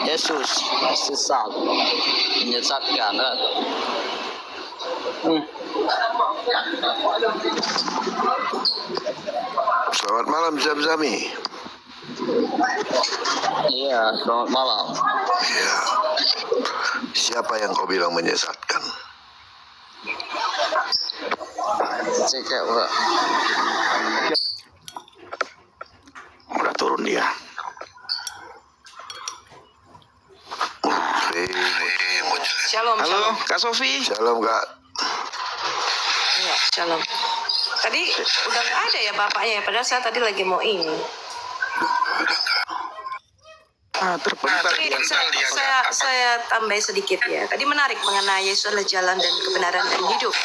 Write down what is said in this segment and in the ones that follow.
Yesus sesat, menyesatkan kan? Selamat malam Zami. Iya, selamat malam. Iya. Siapa yang kau bilang menyesatkan? Cekek Pak. Udah turun dia. Shalom, Halo, shalom. Kak Sofi. Shalom Kak. Ya, shalom. Tadi udah nggak ada ya bapaknya ya, padahal saya tadi lagi mau ini. Terpental Tapi dia. saya tambah sedikit ya. Tadi menarik mengenai Yesus adalah jalan dan kebenaran dan hidup.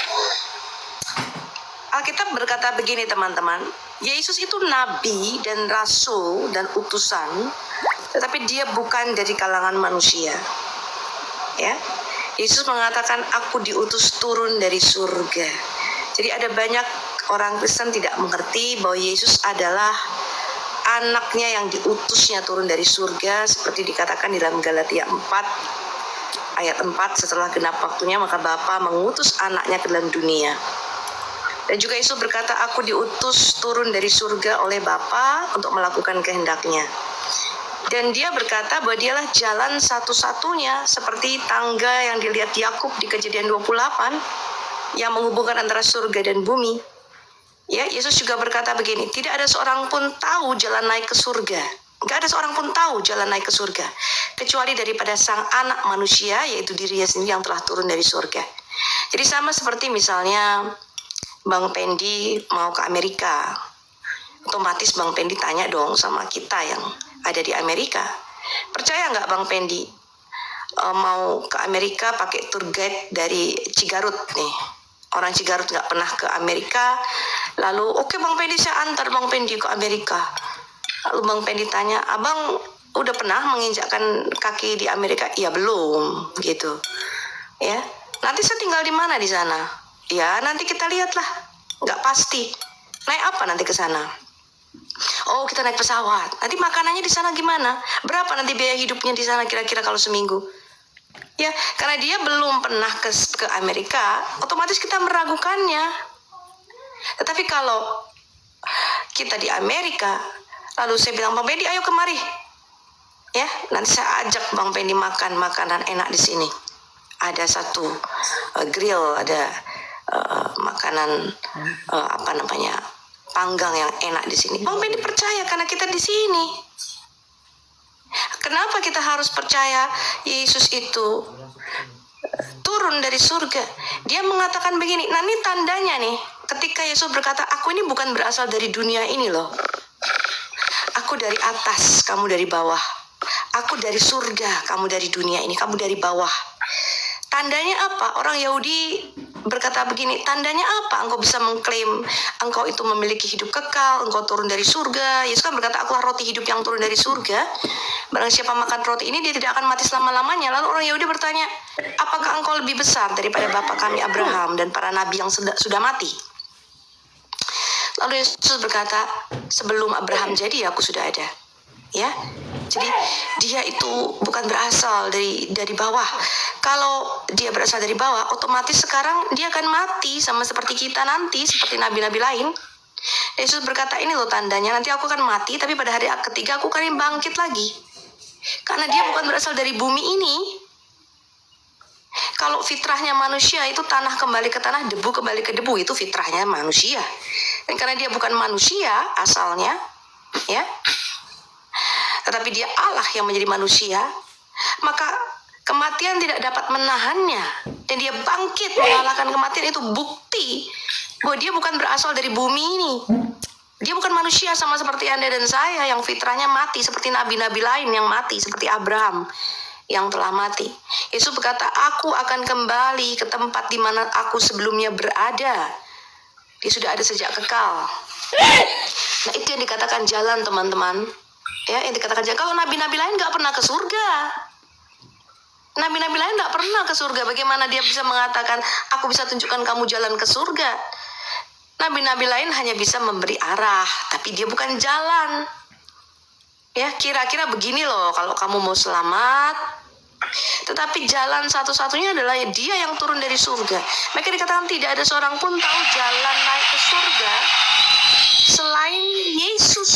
Alkitab berkata begini teman-teman, Yesus itu nabi dan rasul dan utusan, tetapi dia bukan dari kalangan manusia. Ya, Yesus mengatakan aku diutus turun dari surga. Jadi ada banyak orang Kristen tidak mengerti bahwa Yesus adalah anaknya yang diutusnya turun dari surga, seperti dikatakan di dalam Galatia 4 ayat 4, setelah genap waktunya maka Bapa mengutus anaknya ke dalam dunia. Dan juga Yesus berkata aku diutus turun dari surga oleh Bapa untuk melakukan kehendaknya. Dan dia berkata bahwa dialah jalan satu-satunya, seperti tangga yang dilihat Yakub di Kejadian 28 yang menghubungkan antara surga dan bumi. Ya, Yesus juga berkata begini, tidak ada seorang pun tahu jalan naik ke surga. Enggak ada seorang pun tahu jalan naik ke surga kecuali daripada Sang Anak Manusia, yaitu dirinya sendiri yang telah turun dari surga. Jadi sama seperti misalnya Bang Pendi mau ke Amerika, otomatis Bang Pendi tanya dong sama kita yang ada di Amerika, percaya nggak Bang Pendi mau ke Amerika pakai tour guide dari Cigarut nih, orang Cigarut nggak pernah ke Amerika, lalu oke, Bang Pendi saya antar Bang Pendi ke Amerika. Lalu Bang Pendi tanya, abang udah pernah menginjakkan kaki di Amerika? Ya belum, gitu. Ya, nanti saya tinggal di mana di sana? Ya nanti kita lihatlah, nggak pasti. Naik apa nanti ke sana? Oh, kita naik pesawat. Nanti makanannya di sana gimana? Berapa nanti biaya hidupnya di sana kira-kira kalau seminggu? Ya, karena dia belum pernah ke Amerika, otomatis kita meragukannya. Tetapi kalau kita di Amerika, lalu saya bilang, Bang Pendi, ayo kemari. Ya, nanti saya ajak Bang Pendi makan makanan enak di sini. Ada satu grill, ada makanan panggang yang enak di sini. Bang Pendi percaya karena kita di sini. Kenapa kita harus percaya Yesus itu turun dari surga? Dia mengatakan begini, nah ini tandanya nih, ketika Yesus berkata, aku ini bukan berasal dari dunia ini loh. Aku dari atas, kamu dari bawah. Aku dari surga, kamu dari dunia ini, kamu dari bawah. Tandanya apa? Orang Yahudi berkata begini, tandanya apa engkau bisa mengklaim engkau itu memiliki hidup kekal, engkau turun dari surga? Yesus kan berkata, akulah roti hidup yang turun dari surga. Barang siapa makan roti ini, dia tidak akan mati selama-lamanya. Lalu orang Yahudi bertanya, apakah engkau lebih besar daripada bapa kami Abraham dan para nabi yang sudah mati? Lalu Yesus berkata, sebelum Abraham jadi, aku sudah ada. Ya, jadi dia itu bukan berasal dari bawah. Kalau dia berasal dari bawah, otomatis sekarang dia akan mati sama seperti kita nanti, seperti nabi-nabi lain. Yesus berkata, ini loh tandanya, nanti aku akan mati, tapi pada hari ketiga aku akan bangkit lagi. Karena dia bukan berasal dari bumi ini. Kalau fitrahnya manusia itu tanah kembali ke tanah, debu kembali ke debu, itu fitrahnya manusia. Dan karena dia bukan manusia asalnya, ya, tetapi dia Allah yang menjadi manusia, maka kematian tidak dapat menahannya. Dan dia bangkit mengalahkan kematian, itu bukti bahwa dia bukan berasal dari bumi ini. Dia bukan manusia sama seperti Anda dan saya yang fitrahnya mati, seperti nabi-nabi lain yang mati, seperti Abraham yang telah mati. Yesus berkata, aku akan kembali ke tempat di mana aku sebelumnya berada. Dia sudah ada sejak kekal. Nah, itu yang dikatakan jalan, teman-teman. Ya, yang dikatakan jalan. Kalau nabi-nabi lain gak pernah ke surga. Nabi-nabi lain gak pernah ke surga. Bagaimana dia bisa mengatakan, aku bisa tunjukkan kamu jalan ke surga? Nabi-nabi lain hanya bisa memberi arah, tapi dia bukan jalan. Ya, kira-kira begini loh, kalau kamu mau selamat. Tetapi jalan satu-satunya adalah Dia yang turun dari surga. Maka dikatakan tidak ada seorang pun tahu jalan naik ke surga selain Yesus.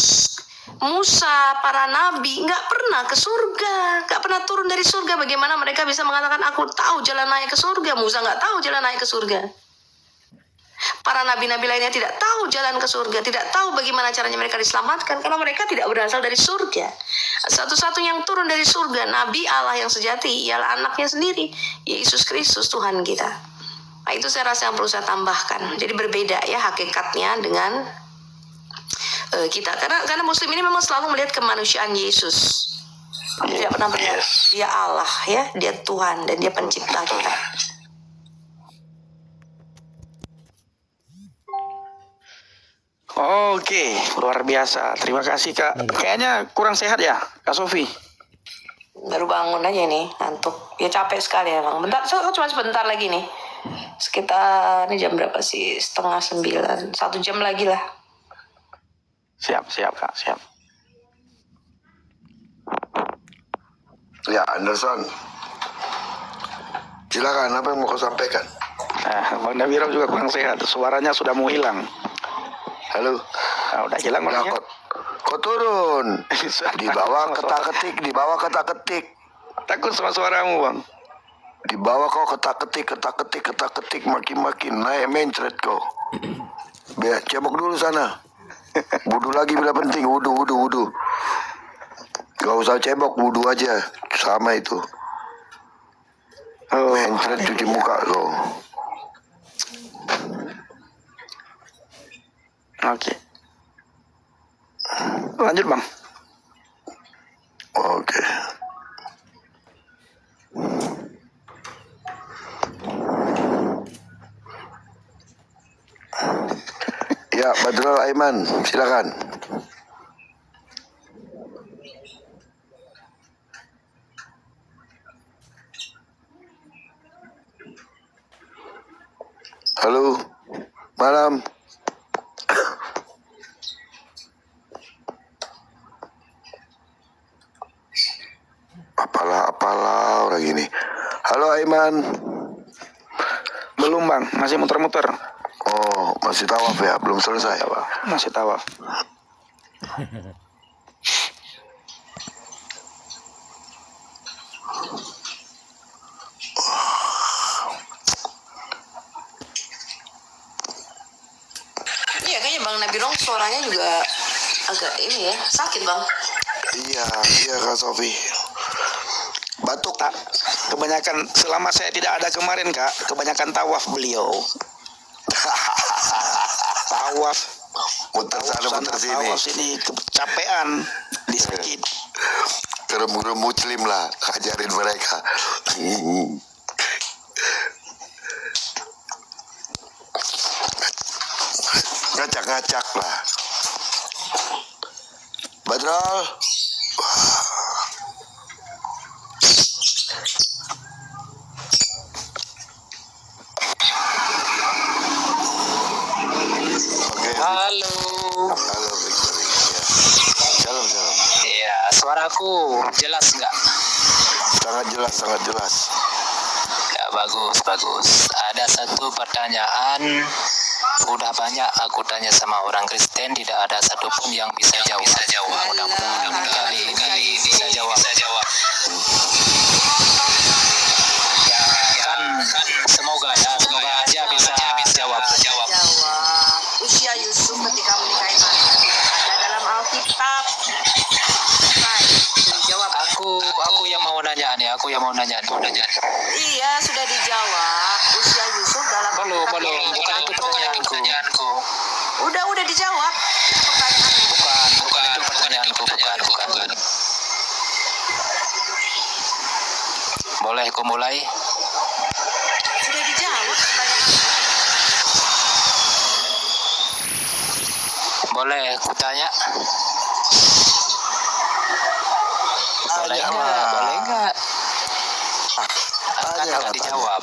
Musa, para nabi nggak pernah ke surga, nggak pernah turun dari surga. Bagaimana mereka bisa mengatakan aku tahu jalan naik ke surga? Musa nggak tahu jalan naik ke surga. Para nabi-nabi lainnya tidak tahu jalan ke surga, tidak tahu bagaimana caranya mereka diselamatkan, karena mereka tidak berasal dari surga. Satu-satunya yang turun dari surga, Nabi Allah yang sejati, ialah anaknya sendiri, Yesus Kristus Tuhan kita. Nah, itu saya rasa yang perlu saya tambahkan. Jadi berbeda ya hakikatnya dengan kita. Karena Muslim ini memang selalu melihat kemanusiaan Yesus. Tidak pernah melihat Dia Allah ya, Dia Tuhan dan Dia pencipta kita. Oke, luar biasa. Terima kasih Kak. Kayaknya kurang sehat ya, Kak Sofi. Baru bangun aja nih, ngantuk. Ya capek sekali emang. Bentar, cuma sebentar lagi nih. Sekitar, ini jam berapa sih? 8:30. 1 jam lagi lah. Siap Kak, siap. Ya, Anderson. Silakan, apa yang mau kau sampaikan? Nah, Bang Nawiro juga kurang sehat. Suaranya sudah mau hilang. Halo? Nah, udah hilang Udah, orangnya. kau turun. Di bawah ketak-ketik. Takut sama suaramu, Bang. Di bawah kau ketak-ketik, makin naik mencret kau. Biar cebok dulu sana. Wudu lagi bila penting, wudu. Gak usah cebok, wudu aja. Sama itu. Oh, Mencret cuci muka kau. oke. Lanjut, Bang. Oke. Ya, Badrul Aiman, silakan. Halo, malam. Apalah orang ini. Halo Aiman. Belum, Bang. Masih muter-muter. Oh, masih tawaf ya, belum selesai. Masih tawaf. Iya, kayaknya Bang Nabirong suaranya juga agak ini ya, sakit Bang. Iya Kak Sofi. Batuk. Tak, kebanyakan selama saya tidak ada kemarin, Kak, kebanyakan tawaf beliau. Tawaf Muter sana muter sini. tawaf sini kecapean di sakit. Kerem-kerem muslim lah, ajarin mereka. Ngacak-ngacak lah. Badrul. Oke. Halo. Halo Victory. Ya. Shalom. Iya, suaraku jelas nggak? Sangat jelas. Ya, bagus. Ada satu pertanyaan. Udah banyak aku tanya sama orang Kristen, tidak ada satupun yang bisa jawab. Mudah-mudahan kali ini bisa jawab. Ya, kan semoga aja bisa jawab. Usia Yusuf ketika menikahi Maria ada dalam Alkitab. Baik, dijawab. Aku yang mau nanya nih. Iya, sudah dijawab. Usia Yusuf dalam Belum, Alkitab. bukan itu pertanyaanku. Udah dijawab. Itu pertanyaanmu. Bukan itu pertanyaanku, bukan. Boleh aku mulai? Sudah dijawab pertanyaanmu. Boleh aku tanya? Boleh Tanya, enggak? Kan Tanya, enggak dijawab.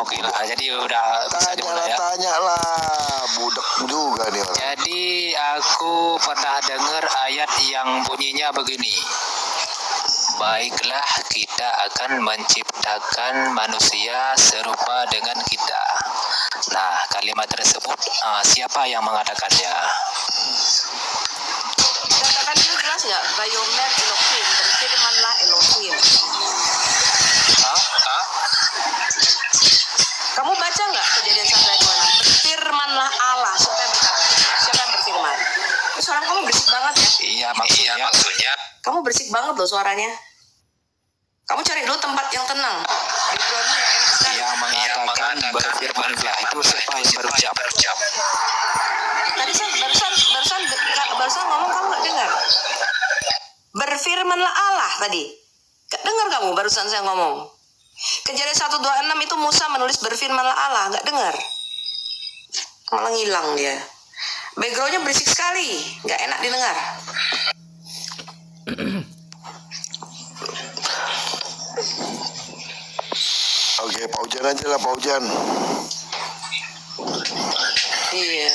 Oke lah, jadi udah bisa dimulai ya. Tanyalah, budak juga nih orang. Jadi aku pernah dengar ayat yang bunyinya begini. Baiklah, kita akan menciptakan manusia serupa dengan kita. Nah, kalimat tersebut siapa yang mengatakannya? Katakan dulu jelas nggak? Bayomer Elohim, berfirmanlah Elohim. Kamu baca nggak Kejadian 1:26? Berfirmanlah Allah. Siapa yang berkata? Siapa yang berfirman? Suara kamu berisik banget ya. Iya, maksudnya. Kamu berisik banget loh suaranya. Kamu cari dulu tempat yang tenang. Backgroundnya yang enak sekali. Yang mengatakan berfirmanlah itu siapa yang berucap? Tadi saya barusan ngomong kamu nggak dengar. Berfirmanlah Allah tadi. Gak dengar kamu barusan saya ngomong. Kejadian 1:26 itu Musa menulis berfirmanlah Allah, nggak dengar. Malah ngilang dia. Backgroundnya berisik sekali, nggak enak didengar. Oke, Pak Ujan aja lah, Pak Ujan. Iya.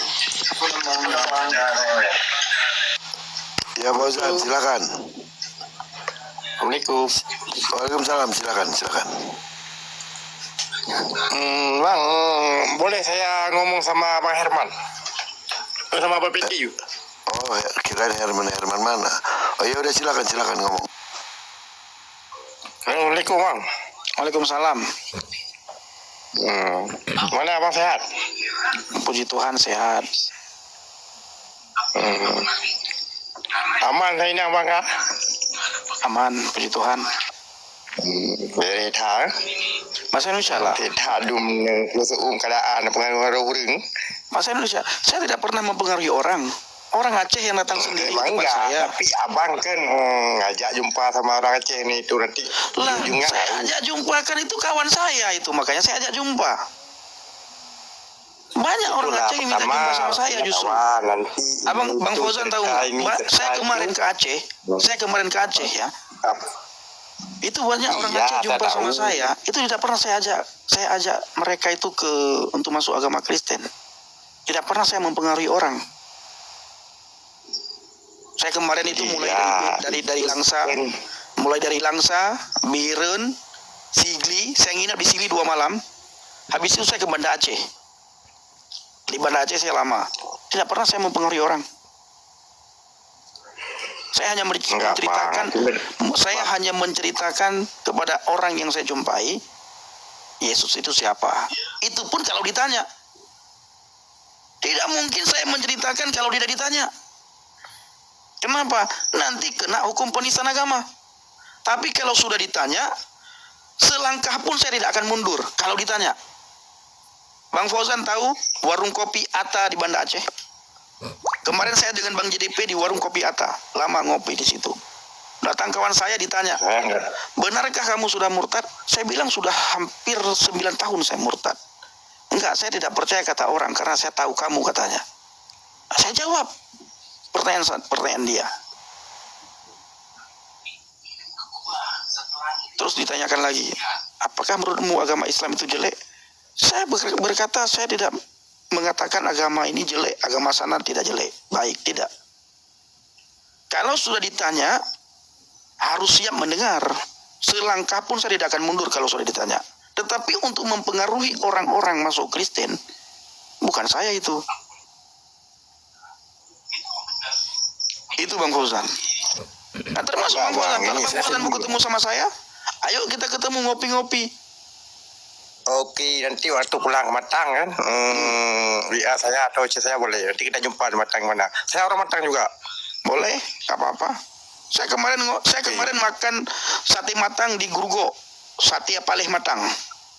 Ya, Pak Ujan, silakan. Assalamualaikum. Waalaikumsalam, silakan. Bang, boleh saya ngomong sama Bang Herman? Sama Bapak PTU? Oh, kirain Herman mana? Oh ya udah, silakan ngomong. Assalamualaikum Bang. Waalaikumsalam. Mana Abang sehat? Puji Tuhan sehat. Aman saya ini Abang kah? Aman, puji Tuhan. Dari thang. Bahasa Indonesia lah. Dari thadum keadaan pengaruh orang. Bahasa Indonesia. Saya tidak pernah mempengaruhi orang. Orang Aceh yang datang sendiri ke Emang tempat enggak, saya. tapi Abang kan ngajak jumpa sama orang Aceh ini itu nanti Lah, ujungnya saya ajak jumpa kan itu kawan saya itu, makanya saya ajak jumpa. Banyak orang itulah Aceh yang minta jumpa sama saya justru. Nanti Bang Fauzan tahu nggak? Saya kemarin ke Aceh ya. Itu banyak orang Iya, Aceh jumpa saya sama tahu. saya. Itu tidak pernah saya ajak mereka itu untuk masuk agama Kristen. Tidak pernah saya mempengaruhi orang. Saya kemarin itu mulai dari Langsa, Biren, Sigli. Saya nginap di Sigli 2 malam. Habis itu saya ke Banda Aceh. Di Banda Aceh saya lama. Tidak pernah saya mempengaruhi orang. Saya hanya menceritakan kepada orang yang saya jumpai, Yesus itu siapa. Itu pun kalau ditanya. Tidak mungkin saya menceritakan kalau tidak ditanya. Kenapa? Nanti kena hukum penistaan agama. Tapi kalau sudah ditanya, selangkah pun saya tidak akan mundur kalau ditanya. Bang Fauzan tahu warung kopi Atta di Banda Aceh? Kemarin saya dengan Bang JDP di warung kopi Atta, lama ngopi di situ. Datang kawan saya ditanya, benarkah kamu sudah murtad? Saya bilang sudah hampir 9 tahun saya murtad. Enggak, saya tidak percaya kata orang karena saya tahu kamu katanya. Saya jawab pertanyaan dia. Terus ditanyakan lagi, apakah menurutmu agama Islam itu jelek? Saya berkata saya tidak mengatakan agama ini jelek, agama sana tidak jelek, baik, tidak. Kalau sudah ditanya, harus siap mendengar. Selangkah pun saya tidak akan mundur kalau sudah ditanya. Tetapi untuk mempengaruhi orang-orang masuk Kristen, bukan saya itu. Itu Bang Fauzan. Nah, termasuk Bang Fauzan. Kalau Bang Fauzan mau ketemu sama saya, ayo kita ketemu ngopi-ngopi. Oke, nanti waktu pulang Matang kan, WA saya atau chat saya boleh. Nanti kita jumpa di Matang mana. Saya orang Matang juga. Boleh, nggak apa-apa. Saya kemarin makan sate matang di Gurgo, Satya Paleh Matang,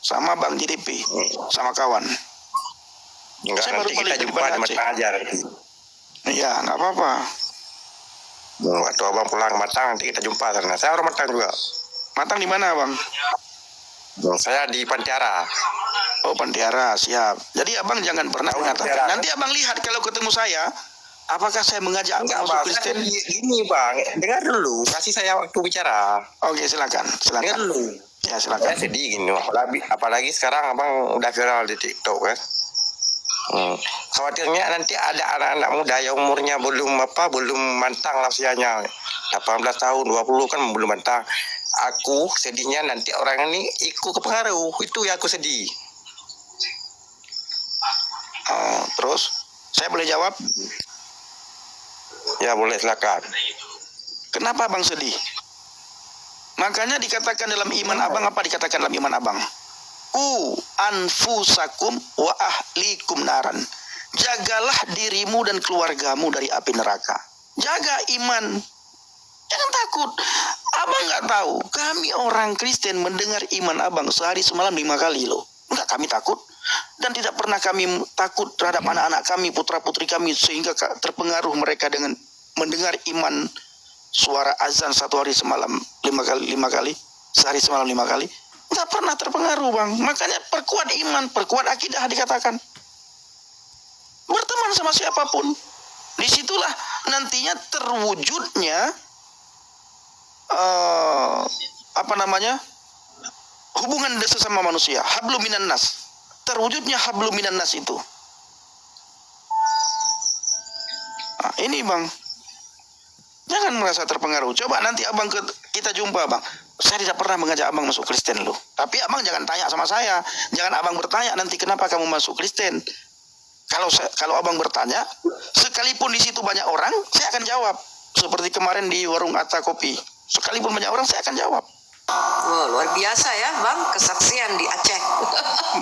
sama Bang JDP, sama kawan. Enggak, Saya baru nanti kita balik dari jumpa Banda di Aceh. Matang aja nanti. Iya, nggak apa-apa. Waktu abang pulang Matang nanti kita jumpa sana. Saya orang Matang juga. Matang di mana, Bang? Saya di Pantiara. Oh, Pantiara, siap. Jadi abang jangan pernah mengatakan. Nanti abang lihat kalau ketemu saya, apakah saya mengajak abang masuk Kristen? Gini bang, dengar dulu. Kasih saya waktu bicara. Oke, silakan. Dengar dulu. Ya Saya silakan. sedih gini, apalagi sekarang abang udah viral di TikTok kan. Khawatirnya nanti ada anak-anak muda yang umurnya belum matang lah usianya, 18 tahun 20 kan belum matang. Aku sedihnya nanti orang ini ikut kepengaruh, itu ya aku sedih. Terus saya boleh jawab, Ya boleh, silakan. kenapa abang sedih? Makanya dikatakan dalam iman abang, apa dikatakan dalam iman abang? Anfusakum wa ahlikum naran. Jagalah dirimu dan keluargamu dari api neraka. Jaga iman. Jangan takut. Abang nggak tahu, kami orang Kristen mendengar iman abang sehari semalam 5 kali loh. Enggak, kami takut. Dan tidak pernah kami takut terhadap anak-anak kami, putra-putri kami, sehingga terpengaruh mereka dengan mendengar iman suara azan satu hari semalam 5 kali, sehari semalam 5 kali. Enggak pernah terpengaruh, Bang. Makanya perkuat iman, perkuat akidah dikatakan. Berteman sama siapapun. Disitulah nantinya terwujudnya hubungan sesama manusia. Hablum minan nas. Terwujudnya hablum minan nas itu. Nah, ini Bang. Jangan merasa terpengaruh. Coba nanti abang kita jumpa, Bang. Saya tidak pernah mengajak abang masuk Kristen loh. Tapi abang jangan tanya sama saya. Jangan abang bertanya nanti kenapa kamu masuk Kristen. Kalau abang bertanya, sekalipun di situ banyak orang, saya akan jawab. Seperti kemarin di warung Atta Kopi. Sekalipun banyak orang, saya akan jawab. Oh, luar biasa ya Bang, kesaksian di Aceh.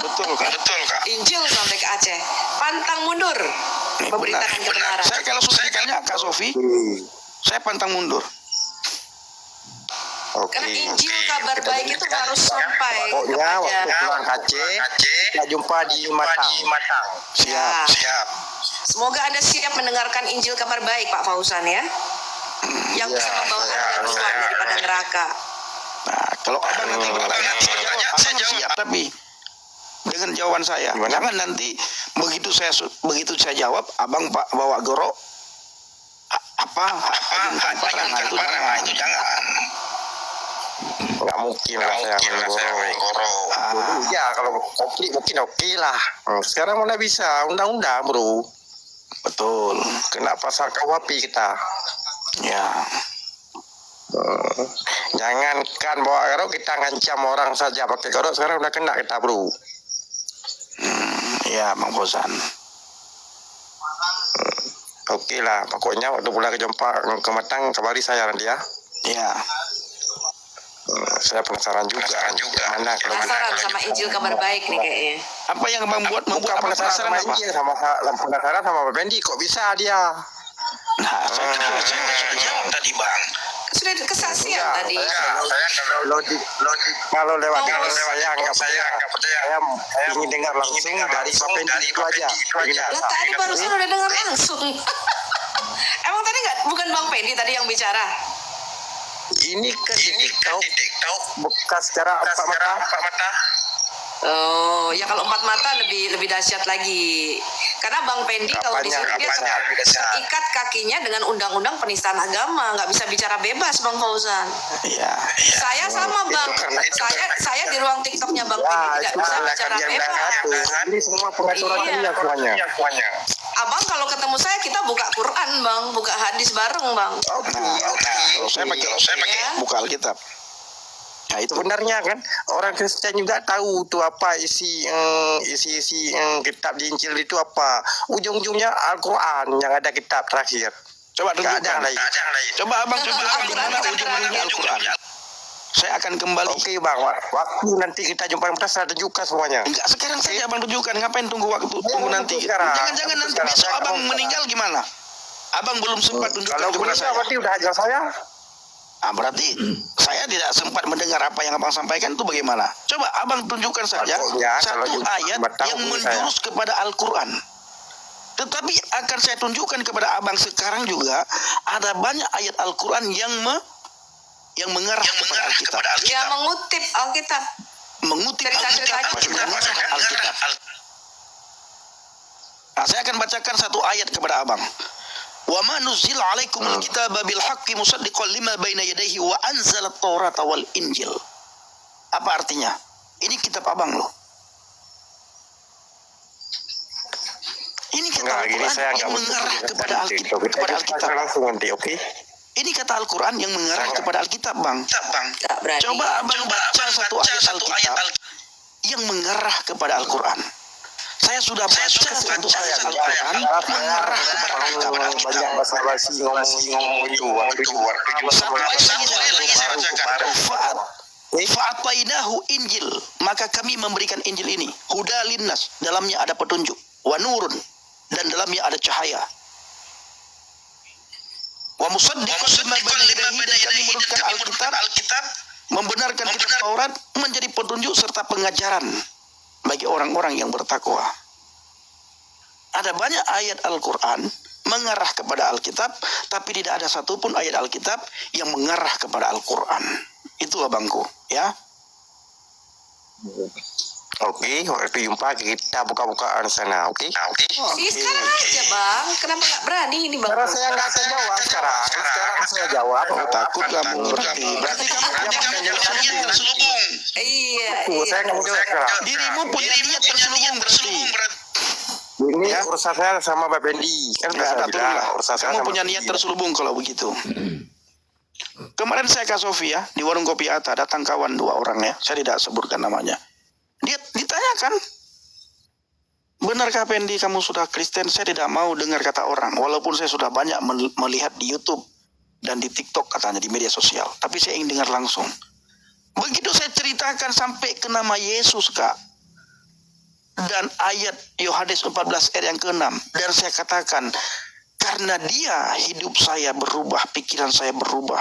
Betul Kak. Injil sampai ke Aceh. Pantang mundur memberitakan kebenaran. Saya kalau sudah ditanya Kak Sofi, saya pantang mundur. Oke. Karena Injil kabar baik itu harus sampai Pokoknya waktu kepada pulang Aceh, kita jumpa di Matang. Ya. Siap. Semoga Anda siap mendengarkan Injil kabar baik Pak Fauzan ya. Yang bisa membawa Anda keluar daripada neraka. Nah, kalau abang nanti bertanya, saya jawab. Siap, tapi dengan jawaban saya. Gimana? Jangan nanti begitu saya jawab, abang Pak bawa gorok. Itu jangan. Nggak mungkin lah saya menggorok. Ya kalau konflik mungkin oke lah. Sekarang mana bisa undang-undang bro. Betul. Kena pasal KUHP kita. Ya. Jangankan bawa garuk, kita ngancam orang saja pakai garuk, sekarang udah kena kita bro. Ya, Bang Fauzan. Oke lah, pokoknya waktu pulang ke Matang kabari saya nanti ya. Ya. Saya penasaran juga. Mana kalau Penasaran sama Injil kabar baik nih kayaknya. Apa yang membuat bukan abang penasaran sama apa? Injil, penasaran sama Pak Bendi, kok bisa dia? Nah, saya sudah jawab tadi, Bang. Sudah kesaksian tadi. Saya kalau lewat saya anggap saya ingin dengar langsung dari Pak Bendi itu aja. Ya tadi barusan udah dengar langsung. Emang tadi bukan Bang Pendi tadi yang bicara? Ini kan di TikTok bekas secara empat mata. Oh, ya kalau empat mata lebih dahsyat lagi. Karena Bang Pendi kalau di sini dia terikat kakinya dengan undang-undang penistaan agama, nggak bisa bicara bebas Bang Fauzan. Iya. Saya sama Bang, saya di ruang TikToknya Bang Pendi tidak bisa bicara bebas. Ini semua pengaturan Iya. semuanya. Abang kalau ketemu saya kita buka Quran Bang, buka hadis bareng Bang. Saya pakai buka Alkitab. Nah, itu Sebenarnya kan orang Kristen juga tahu tuh apa isi kitab di Injil itu apa. Ujung-ujungnya Al-Quran yang ada kitab terakhir. coba Nggak ada tunjukkan. yang lain. Coba abang tunjukkan di mana ujung-ujungnya Al-Quran. Saya akan kembali. Oke bang, waktu nanti kita jumpa yang saya tunjukkan semuanya. Enggak, sekarang saja abang tunjukkan. Ngapain tunggu waktu? Tunggu nanti. sekarang. Jangan-jangan nanti Sekarang. besok abang meninggal gimana? Abang belum sempat tunjukkan Kalau kepada meninggal saya. berarti udah ajar saya. Berarti saya tidak sempat mendengar apa yang abang sampaikan itu bagaimana? Coba abang tunjukkan saja Pokoknya, satu kalau ayat Matang yang hubungi menjurus kepada Al-Quran. Tetapi akan saya tunjukkan kepada abang sekarang juga ada banyak ayat Al-Quran yang mengarah kepada Alkitab. Ya mengutip Alkitab. Mengutip Cerita-ceritanya Alkitab, juga mengarah Alkitab. Nah, saya akan bacakan satu ayat kepada abang. Wa ma nuzila 'alaikumul kitaba bil haqqi musaddiqan lima baina yadayhi wa anzala at-taurata wal injil. Apa artinya? Ini kitab abang loh. Ini kata Enggak, gini Al-Quran saya yang nggak mengarah butuh kepada dari Alkitab. TikTok. Kepada Kita Alkitab. langsung nanti, oke? Ini kata Al-Quran yang mengarah kepada Alkitab, Bang. Gak berani. Coba abang baca satu ayat Alkitab yang mengarah kepada Al-Quran. Saya sudah baca satu ayat Al-Quran mengarah kepada Alkitab. Banyak basa-basi ngomong itu. Satu ayat lagi saya bacakan. Fa'atainahu Injil, maka kami memberikan Injil ini huda linnas, dalamnya ada petunjuk, wa nurun, dan dalamnya ada cahaya. Wa musaddiqan lima baina yadayhi, dan kami menurunkan Alkitab, membenarkan kitab Taurat, menjadi petunjuk serta pengajaran bagi orang-orang yang bertakwa. Ada banyak ayat Al-Quran mengarah kepada Alkitab, tapi tidak ada satupun ayat Alkitab yang mengarah kepada Al-Quran. Itu abangku, ya. Oke, waktu jumpa kita buka-bukaan sana, oke? Sih sekarang aja bang, kenapa nggak berani ini bang? Karena saya nggak bisa jawab sekarang saya jawab. Takut kamu berarti. Berarti kamu terselubung. Iya. Saya nggak bisa sekarang. dirimu punya niat terselubung berarti. Ini Ya. urusan saya sama Mbak Bendi. Kan Nggak saya ada bilang, turun. urusan saya Kamu sama punya Bendi. niat terselubung kalau begitu. Kemarin saya ke Sofia di warung kopi Atta, datang kawan 2 orang ya. Saya tidak sebutkan namanya. Dia ditanyakan, benarkah Pendi kamu sudah Kristen? Saya tidak mau dengar kata orang. Walaupun saya sudah banyak melihat di YouTube dan di TikTok katanya di media sosial. Tapi saya ingin dengar langsung. Begitu saya ceritakan sampai ke nama Yesus, Kak. Dan ayat Yohanes 14 ayat yang ke-6. Dan saya katakan, karena dia hidup saya berubah, pikiran saya berubah,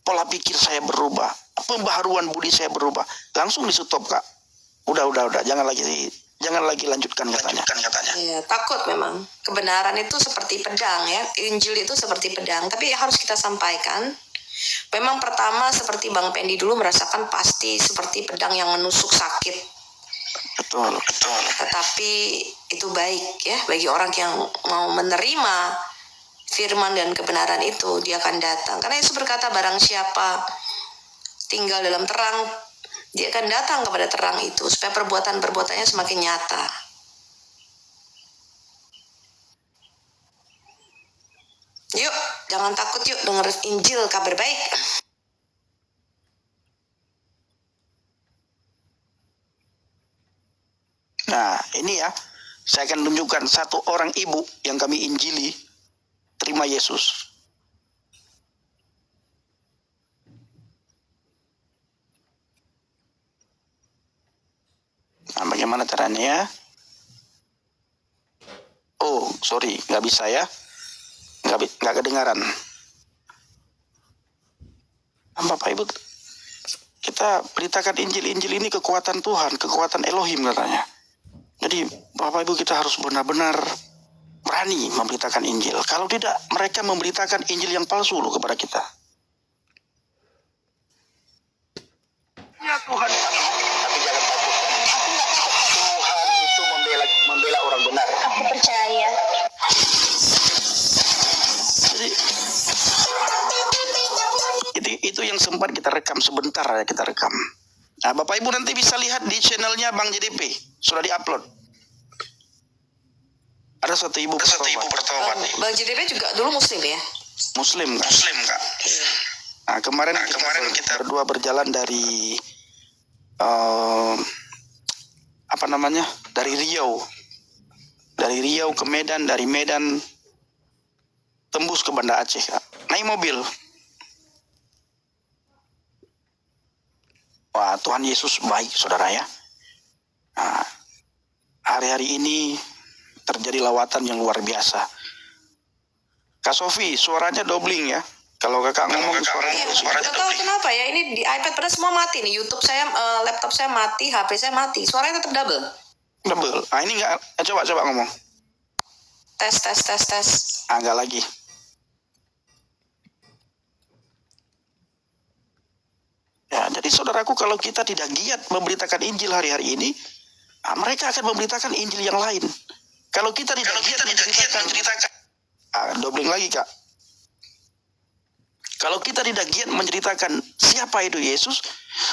pola pikir saya berubah, pembaharuan budi saya berubah. Langsung di stop, Kak. Udah, jangan lagi lanjutkan katanya. Iya, takut memang. Kebenaran itu seperti pedang ya. Injil itu seperti pedang, tapi harus kita sampaikan. Memang pertama seperti Bang Pendi dulu merasakan pasti seperti pedang yang menusuk sakit. Betul. Tetapi itu baik ya bagi orang yang mau menerima firman dan kebenaran itu, dia akan datang. Karena Yesus berkata, barang siapa tinggal dalam terang, dia akan datang kepada terang itu supaya perbuatan-perbuatannya semakin nyata. Yuk, jangan takut, yuk dengar Injil, kabar baik. Nah, ini ya, saya akan tunjukkan satu orang ibu yang kami injili, terima Yesus. Nah, bagaimana caranya ya? Oh, sorry, nggak bisa ya. Nggak kedengaran. Bapak Ibu, kita beritakan Injil ini kekuatan Tuhan, kekuatan Elohim katanya. Jadi Bapak Ibu kita harus benar-benar berani memberitakan Injil. Kalau tidak, mereka memberitakan Injil yang palsu loh kepada kita. Ya Tuhan, tapi jangan takut. Tuhan itu membela orang benar. Aku percaya. Jadi itu yang sempat kita rekam sebentar ya, kita rekam. Nah, Bapak Ibu nanti bisa lihat di channelnya Bang JDP, sudah diupload. Ada satu ibu bertobat. Bang JDP juga dulu muslim ya? Muslim, Kak. Nah, kemarin kita berdua berjalan dari dari Riau ke Medan, dari Medan tembus ke Banda Aceh, Kak. Naik mobil. Wah, Tuhan Yesus baik, saudara ya. Nah, hari-hari ini terjadi lawatan yang luar biasa. Kak Sofi, suaranya dobling ya. Kalau kakak ngomong suaranya Gak tahu kenapa ya, ini di iPad pada semua mati nih. YouTube saya, laptop saya mati, HP saya mati. Suaranya tetap double. double. Ah, ini enggak, coba ngomong. Tes. Ah, enggak lagi. Ya, jadi saudaraku, kalau kita tidak giat memberitakan Injil hari-hari ini, mereka akan memberitakan Injil yang lain. Kalau kita tidak giat memberitakan, dobling lagi, Kak. Kalau kita tidak giat menceritakan siapa itu Yesus,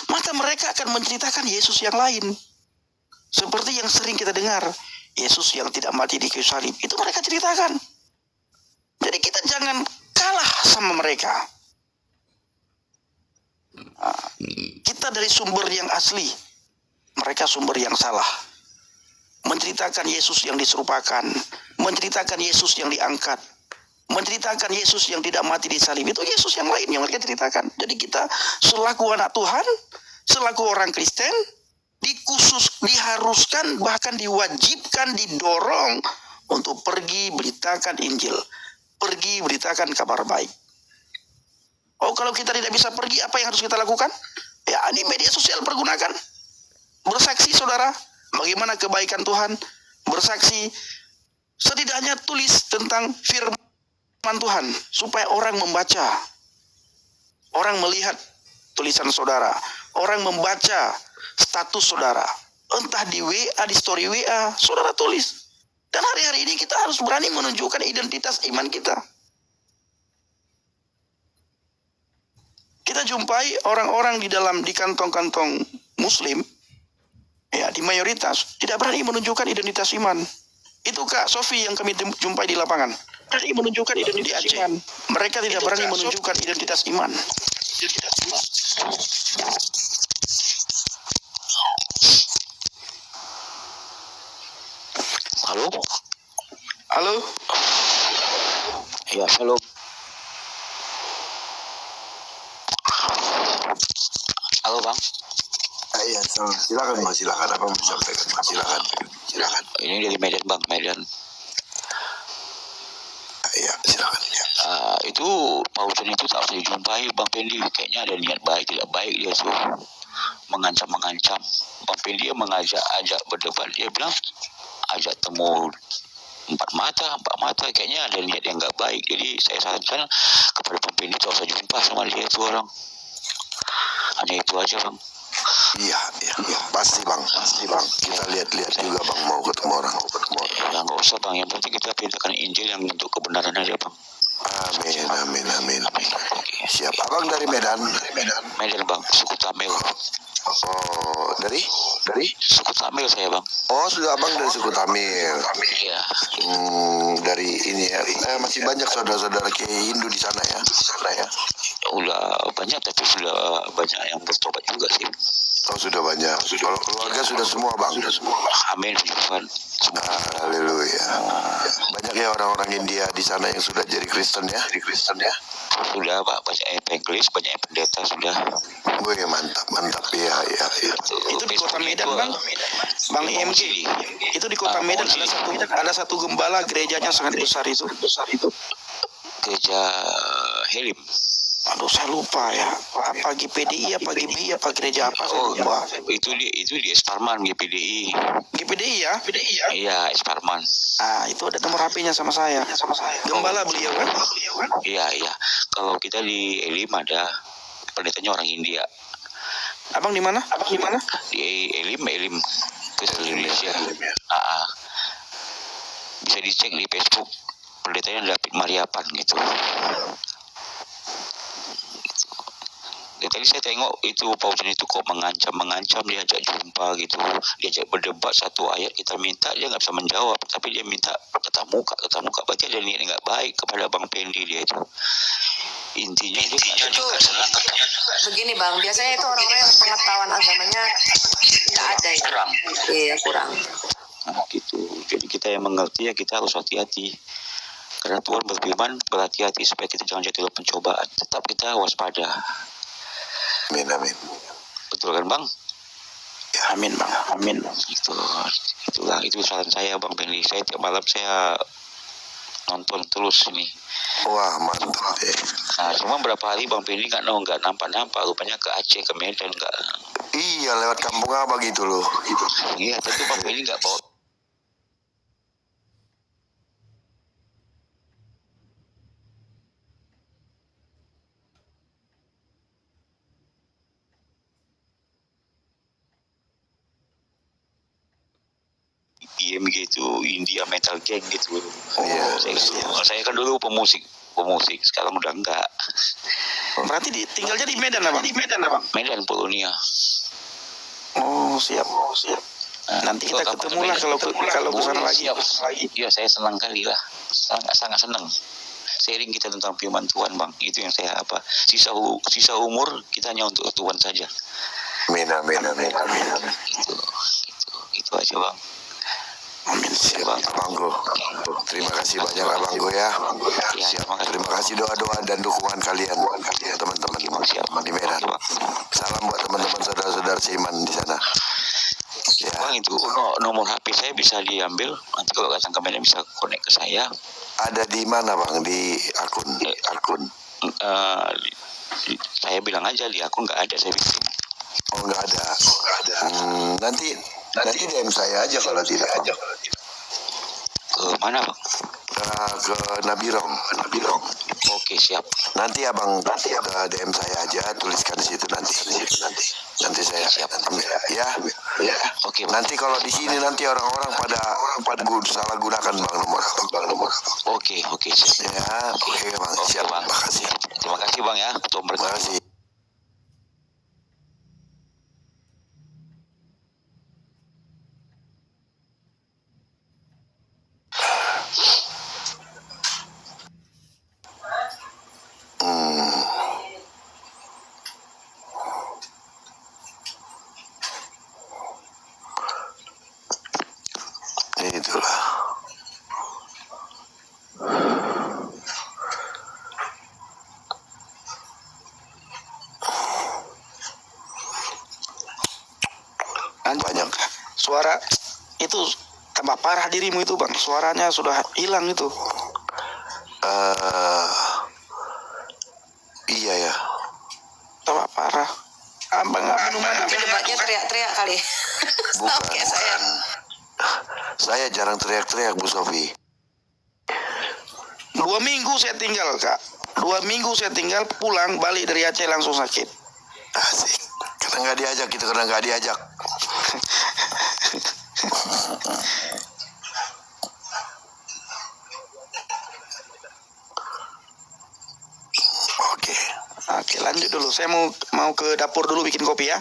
maka mereka akan menceritakan Yesus yang lain. Seperti yang sering kita dengar, Yesus yang tidak mati di kayu salib, itu mereka ceritakan. Jadi kita jangan kalah sama mereka. Kita dari sumber yang asli, mereka sumber yang salah. Menceritakan Yesus yang diserupakan, menceritakan Yesus yang diangkat, menceritakan Yesus yang tidak mati di salib, itu Yesus yang lain yang mereka ceritakan. Jadi kita selaku anak Tuhan, selaku orang Kristen, diharuskan, bahkan diwajibkan, didorong untuk pergi beritakan Injil, pergi beritakan kabar baik. Oh, kalau kita tidak bisa pergi, apa yang harus kita lakukan? Ya, ini media sosial pergunakan. Bersaksi saudara, bagaimana kebaikan Tuhan. Bersaksi, setidaknya tulis tentang firman Tuhan, supaya orang membaca. Orang melihat tulisan saudara. Orang membaca status saudara. Entah di WA, di story WA, saudara tulis. Dan hari-hari ini kita harus berani menunjukkan identitas iman kita. Kita jumpai orang-orang di kantong-kantong Muslim, ya di mayoritas tidak berani menunjukkan identitas iman. Itu Kak Sofi yang kami jumpai di lapangan. Berani menunjukkan identitas iman. Mereka tidak berani menunjukkan identitas iman. Halo? Halo? Ya, halo. Halo, Bang. Iya, silakan Mas, silakan. Apa mau disampaikan Mas? Silakan. Ini dari Medan, Bang, Medan. Iya, silakan. Ya. Itu Pausen itu tak usah dijumpai, Bang Pendi. Kayaknya ada niat baik, tidak baik dia tuh. Mengancam. Bang Pendi ajak berdebat. Dia bilang, ajak temu empat mata. Kayaknya ada niat yang nggak baik. Jadi saya sarankan kepada Bang Pendi tak usah jumpa sama dia itu orang. Hanya itu aja, Bang. Iya, pasti bang. Kita lihat juga bang, mau ketemu orang. Ya nggak usah, Bang. Yang penting kita perintahkan Injil yang untuk kebenaran aja, Bang. Amin. Siap. Abang dari Medan. Medan, Bang. Suku Tamil. Oh, dari? Suku Tamil saya, Bang. Oh, sudah abang dari suku Tamil. Iya. Dari ini ya. Masih banyak saudara-saudara Kiai Hindu di sana ya. Udah banyak, tapi sudah banyak yang bertobat juga sih. Oh, sudah banyak. Kalau keluarga sudah semua bang. Amin, puji Tuhan. Haleluya. Banyak ya orang-orang India di sana yang sudah jadi Kristen ya. Sudah, Pak. Banyak evangelis, banyak yang pendeta sudah. Gue mantap. Iya. Itu di kota Medan, Bang. Bang IMG. Itu di kota Medan ada satu gembala, gerejanya sangat besar itu. Gereja Helim. Aduh, saya lupa ya. Apa GPDI, apa GBI, apa gereja apa, saya lupa. Itu di Esparman, GPDI. GPDI ya? Iya, Esparman. Itu ada nomor HP-nya sama saya. Gembala beliau kan? Iya. Kalau kita di Elim ada pendetanya orang India. Abang di mana? Di Elim Kristen Indonesia. Bisa dicek di Facebook. Pendetanya David Mariapan gitu. Ya, tadi saya tengok itu Pausen itu kok mengancam, diajak jumpa gitu, diajak berdebat satu ayat kita minta, dia nggak bisa menjawab, tapi dia minta tetap muka, berarti ada niat nggak baik kepada Bang Pendi dia itu. Intinya itu Begini bang, biasanya itu orang-orang yang pengetahuan agamanya tidak ada ya. Kurang. Nah, gitu. Jadi kita yang mengerti ya kita harus hati-hati. Karena Tuhan berfirman berhati-hati supaya kita jangan jatuh dalam pencobaan. Tetap kita waspada. Amin. Betul kan, Bang? Ya, amin bang. Itu saran saya, Bang Pendi. Saya tiap malam saya nonton terus ini. Wah, mantap deh. Nah, cuma berapa hari Bang Pendi nggak nampak. Rupanya ke Aceh, ke Medan nggak. Iya, lewat kampung abang gitu loh. Iya, tentu Bang Pendi nggak bawa. IMG itu India Metal Gang gitu. Iya. Saya kan dulu pemusik, sekarang udah enggak. Berarti tinggalnya di Medan abang? Medan Polonia. Oh siap. Nanti kita ketemu lah kalau ke sana lagi. Iya, saya senang kali lah, sangat senang. Sharing kita tentang firman Tuhan, Bang. Itu yang saya sisa umur kita hanya untuk Tuhan saja. Amin. Itu aja, Bang. Amin. Siap, Abangku. Terima kasih banyak Abangku ya. Ya, Terima kasih doa-doa dan dukungan kalian teman-teman di Medan. Salam buat teman-teman saudara-saudara seiman di sana. Ya. Bang, itu nomor HP saya bisa diambil. Nanti kalau datang ke Medan bisa connect ke saya. Ada di mana Bang? Di akun. Saya bilang aja di akun nggak ada, saya bikin. Oh nggak ada. Nanti DM saya aja kalau tidak. Ke mana, Bang? Ke Nabirong. Oke, siap. Nanti Abang DM saya aja, tuliskan di situ nanti saya Siap. ambil ya. Oke, Bang. Nanti kalau di sini nanti orang-orang pada salah gunakan Bang nomor. Oke, siap. Ya, oke Bang. Oke, Siap, Bang. makasih. Terima kasih, Bang ya. Tuhan Terima berkati. kasih. Itulah. Banyak suara itu tambah parah dirimu itu Bang. Suaranya sudah hilang itu. Iya ya. Tambah parah. Abang nggak minum madu. Tapi debatnya teriak-teriak kali. Bukan. Oke, saya. Saya jarang teriak-teriak Bu Sofi. 2 minggu saya tinggal Kak. 2 minggu saya tinggal, pulang balik dari Aceh langsung sakit. Asik. Karena nggak diajak. Oke, lanjut dulu. Saya mau ke dapur dulu bikin kopi ya.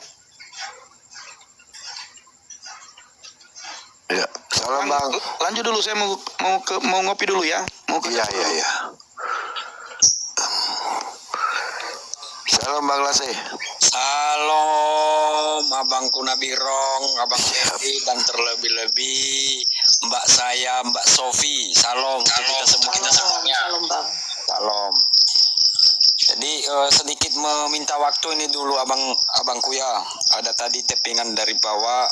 Ya, salam Bang. Lanjut dulu, saya mau ngopi dulu ya. Mau ke Iya. Salam Bang Lase. Salam Abangku Nabirong, Abang Devi, dan terlebih-lebih Mbak saya, Mbak Sofi. Salam untuk kita semuanya. Salam Bang. Salam. Jadi sedikit meminta waktu ini dulu abangku ya. Ada tadi tappingan dari bawah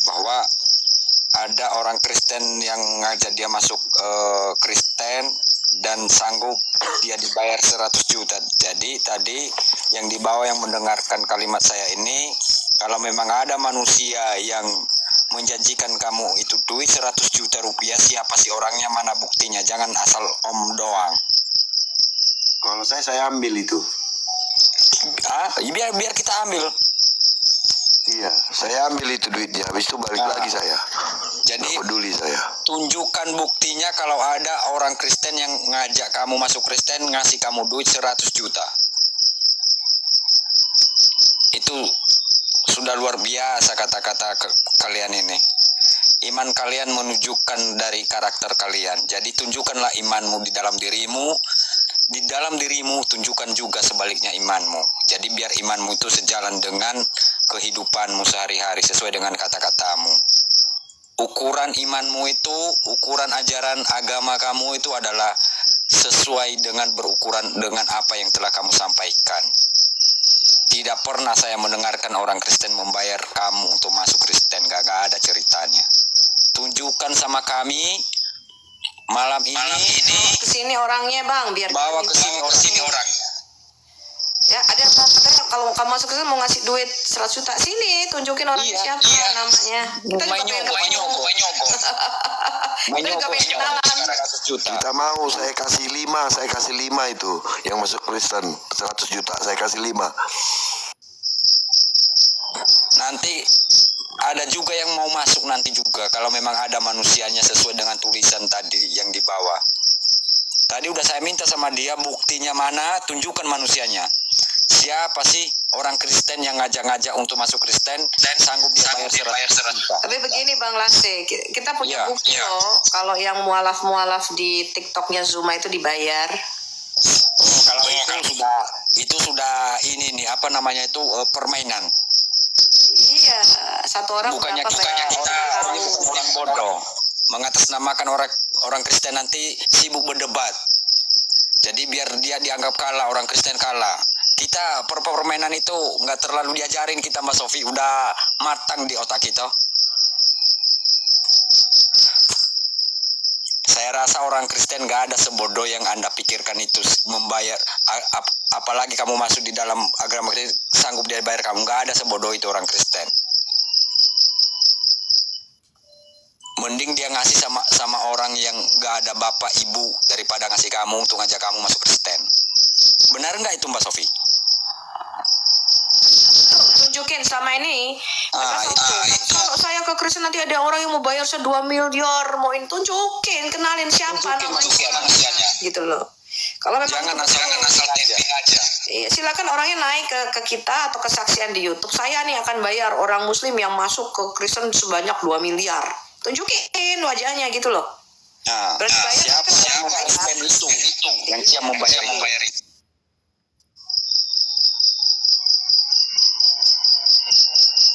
bahwa ada orang Kristen yang ngajak dia masuk Kristen dan sanggup dia dibayar 100 juta. Jadi tadi yang di bawah yang mendengarkan kalimat saya ini, kalau memang ada manusia yang menjanjikan kamu itu duit 100 juta rupiah, siapa sih orangnya, mana buktinya, jangan asal om doang. Kalau saya ambil itu. Biar kita ambil. Iya, saya ambil itu duitnya. Habis itu balik lagi saya. Jadi Nggak peduli saya. tunjukkan buktinya kalau ada orang Kristen yang ngajak kamu masuk Kristen, ngasih kamu duit 100 juta. Itu sudah luar biasa kata-kata kalian ini. Iman kalian menunjukkan dari karakter kalian. Jadi tunjukkanlah imanmu di dalam dirimu. Di dalam dirimu tunjukkan juga sebaliknya imanmu. Jadi biar imanmu itu sejalan dengan kehidupanmu sehari-hari sesuai dengan kata-katamu. Ukuran imanmu itu, ukuran ajaran agama kamu itu adalah sesuai dengan berukuran dengan apa yang telah kamu sampaikan. Tidak pernah saya mendengarkan orang Kristen membayar kamu untuk masuk Kristen. Gak ada ceritanya. Tunjukkan sama kami malam ini. Kesini orangnya Bang, biar Bawa ke sini orangnya. Ya, ada yang mengatakan kalau kamu masuk ke sini mau ngasih duit 100 juta, sini tunjukin orangnya siapa namanya. Kita juga pengen Manyoko. Kita juga pengen kenalan. Kita mau saya kasih 5 itu yang masuk Kristen 100 juta saya kasih 5. Nanti ada juga yang mau masuk nanti juga kalau memang ada manusianya sesuai dengan tulisan tadi yang di bawah. Tadi udah saya minta sama dia buktinya mana, tunjukkan manusianya. Siapa sih orang Kristen yang ngajak-ngajak untuk masuk Kristen dan sanggup dia bayar 100 juta? Tapi begini Bang Lase, kita punya Iya, bukti iya. loh kalau yang mualaf-mualaf di TikToknya Zuma itu dibayar. Kalau itu sudah ini nih apa namanya itu permainan. Iya, satu orang Bukannya berapa kita bayar? ini bukan orang bodoh. Mengatasnamakan orang Kristen nanti sibuk berdebat. Jadi biar dia dianggap kalah, orang Kristen kalah. Kita permainan itu nggak terlalu diajarin kita Mbak Sofi, udah matang di otak kita. Saya rasa orang Kristen nggak ada sebodoh yang Anda pikirkan itu membayar, apalagi kamu masuk di dalam agama Kristen sanggup dia bayar kamu, nggak ada sebodoh itu orang Kristen. Mending dia ngasih sama orang yang nggak ada bapak ibu daripada ngasih kamu untuk ngajak kamu masuk Kristen. Benar nggak itu Mbak Sofi? Tunjukin selama ini. Kalau saya ke Kristen nanti ada orang yang mau bayar 2 miliar, mauin tunjukin, kenalin siapa namanya. Gitu loh. Kalau memang Jangan asal aja. Iya, silakan orangnya naik ke kita atau kesaksian di YouTube. Saya nih akan bayar orang Muslim yang masuk ke Kristen sebanyak 2 miliar. Tunjukin wajahnya gitu loh. Nah, siapa yang Kristen itu yang siap membayar itu?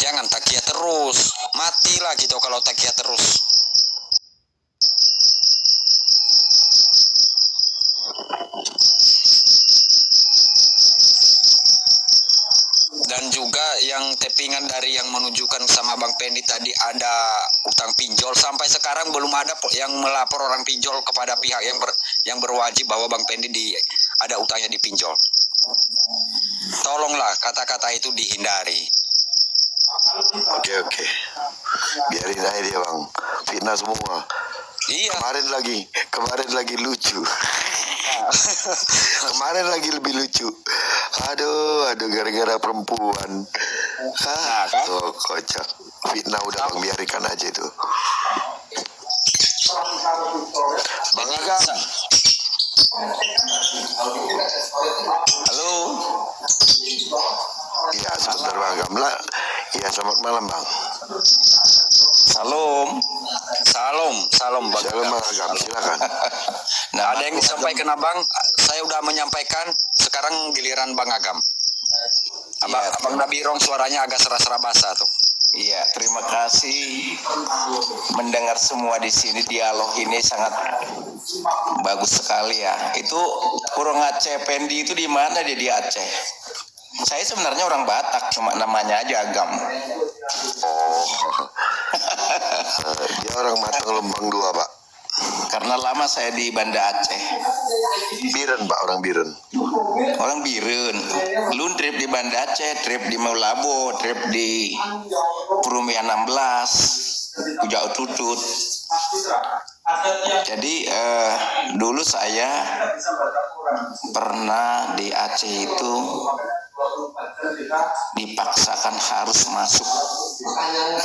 Jangan takia terus, matilah gitu kalau takia terus. Dan juga yang tappingan dari yang menunjukkan sama Bang Pendi tadi ada utang pinjol, sampai sekarang belum ada yang melapor orang pinjol kepada pihak yang berwajib bahwa Bang Pendi ada utangnya dipinjol. Tolonglah kata-kata itu dihindari. Oke. Biarin aja dia bang. Fitnah semua. Iya. Kemarin lagi lucu. Kemarin lagi lebih lucu. Aduh gara-gara perempuan. Nah, kan? Tuh kocak. Fitnah udah bang, biarkan aja itu. Bang Agam. Halo. Iya sebentar bang Agam lah. Iya selamat malam bang. Salam Bang. Salam bang Agam, silakan. Nah, ada yang disampaikan Abang, saya udah menyampaikan, sekarang giliran Bang Agam. Abang Nabirong suaranya agak serasa basah tuh. Iya, terima kasih mendengar semua di sini. Dialog ini sangat bagus sekali ya. Itu Kurang Aceh Pendi itu di mana dia di Aceh? Saya sebenarnya orang Batak, cuma namanya aja Agam. Oh. Dia orang Matang Lembang 2 pak. Karena lama saya di Banda Aceh. Biren pak, orang Biren. Orang Biren. Lu trip di Banda Aceh, trip di Maulabo, trip di Perumia 16, Kujau Tutut. Jadi dulu saya pernah di Aceh itu dipaksakan harus masuk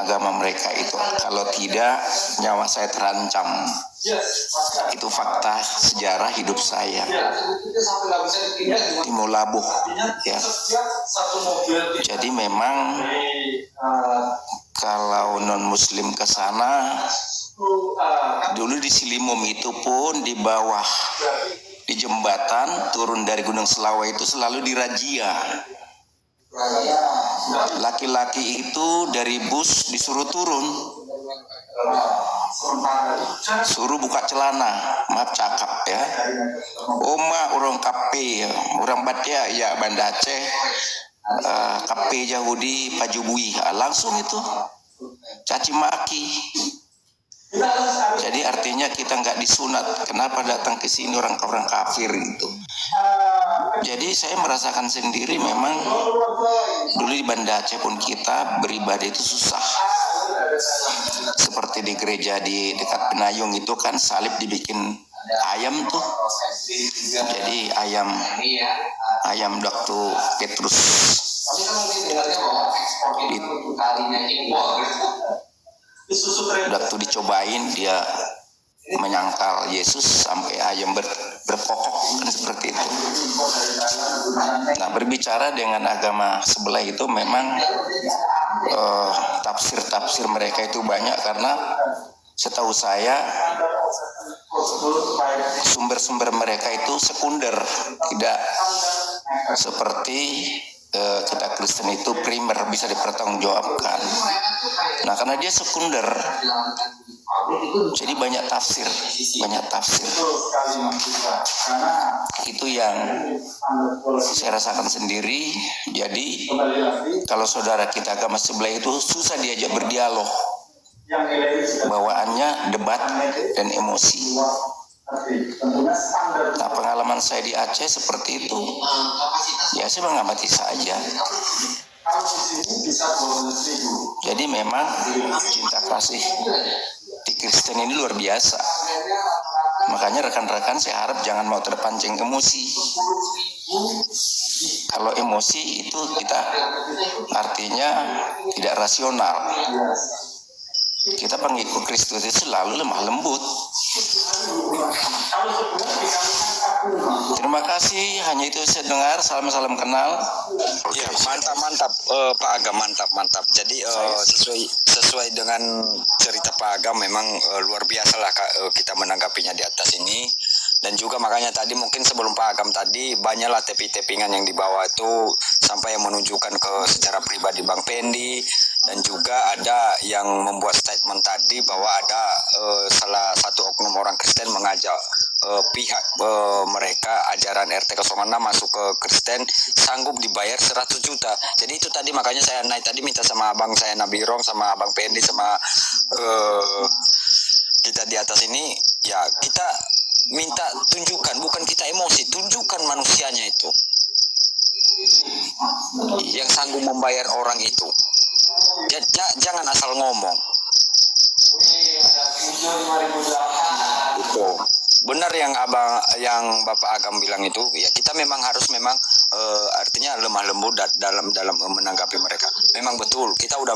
agama mereka itu. Kalau tidak, nyawa saya terancam. Itu fakta sejarah hidup saya di Maulabo ya. Jadi memang kalau non muslim ke sana, dulu di Silimum itu pun di bawah di jembatan turun dari Gunung Selawah itu selalu dirazia. Laki-laki itu dari bus disuruh turun, suruh buka celana, maaf cakap ya. Oma orang kape, orang Batia ya Banda Aceh, kape Yahudi Pajubui, langsung itu caci maki. Jadi artinya kita nggak disunat. Kenapa datang ke sini orang kafir itu? Jadi saya merasakan sendiri memang dulu di Banda Aceh pun kita beribadah itu susah. Seperti di gereja di dekat Penayung itu kan salib dibikin ayam tuh. Jadi ayam Dr. Petrus. Waktu dicobain dia menyangkal Yesus sampai ayam berkokok kan seperti itu. Nah, berbicara dengan agama sebelah itu memang tafsir-tafsir mereka itu banyak, karena setahu saya sumber-sumber mereka itu sekunder, tidak seperti kita Kristen itu primer, bisa dipertanggungjawabkan. Nah, karena dia sekunder, jadi banyak tafsir. Itu yang saya rasakan sendiri. Jadi kalau saudara kita agama sebelah itu susah diajak berdialog, bawaannya debat dan emosi. Nah, pengalaman saya di Aceh seperti itu, ya saya mengamati saja. Jadi memang cinta kasih di Kristen ini luar biasa. Makanya rekan-rekan saya harap jangan mau terpancing emosi. Kalau emosi itu kita artinya tidak rasional. Kita pengikut Kristus itu selalu lemah lembut. Terima kasih, hanya itu saya dengar. Salam kenal. Ya, mantap Pak Agam, mantap. Jadi sesuai dengan cerita Pak Agam, memang luar biasa lah kita menanggapinya di atas ini. Dan juga makanya tadi mungkin sebelum Pak Agam tadi banyaklah tapping-tappingan yang dibawa itu sampai yang menunjukkan ke secara pribadi Bang Pendi, dan juga ada yang membuat statement tadi bahwa ada salah satu oknum orang Kristen mengajak pihak mereka ajaran RT 06 masuk ke Kristen sanggup dibayar 100 juta. Jadi itu tadi makanya saya naik tadi minta sama abang saya Nabirong, sama Bang Pendi, sama kita di atas ini, ya kita minta tunjukkan, bukan kita emosi, tunjukkan manusianya itu yang sanggup membayar orang itu. Jangan asal ngomong. Itu benar yang Bapak Agam bilang itu, ya kita memang harus artinya lemah lembut dalam menanggapi mereka. Memang betul kita udah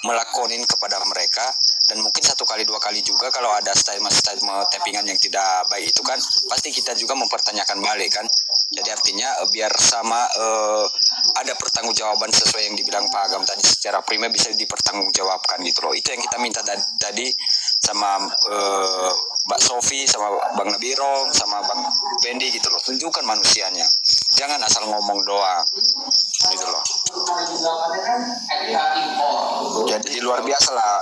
melakonin kepada mereka, dan mungkin 1 kali 2 kali juga kalau ada statement tappingan yang tidak baik itu kan pasti kita juga mempertanyakan balik kan. Jadi artinya biar sama ada pertanggungjawaban sesuai yang dibilang Pak Agam tadi, secara primer bisa dipertanggungjawabkan gitu loh. Itu yang kita minta tadi sama Mbak Sofi, sama Bang Nabirong, sama Bang Pendi gitu loh. Tunjukkan manusianya, jangan asal ngomong doang gitu loh. Jadi luar biasa lah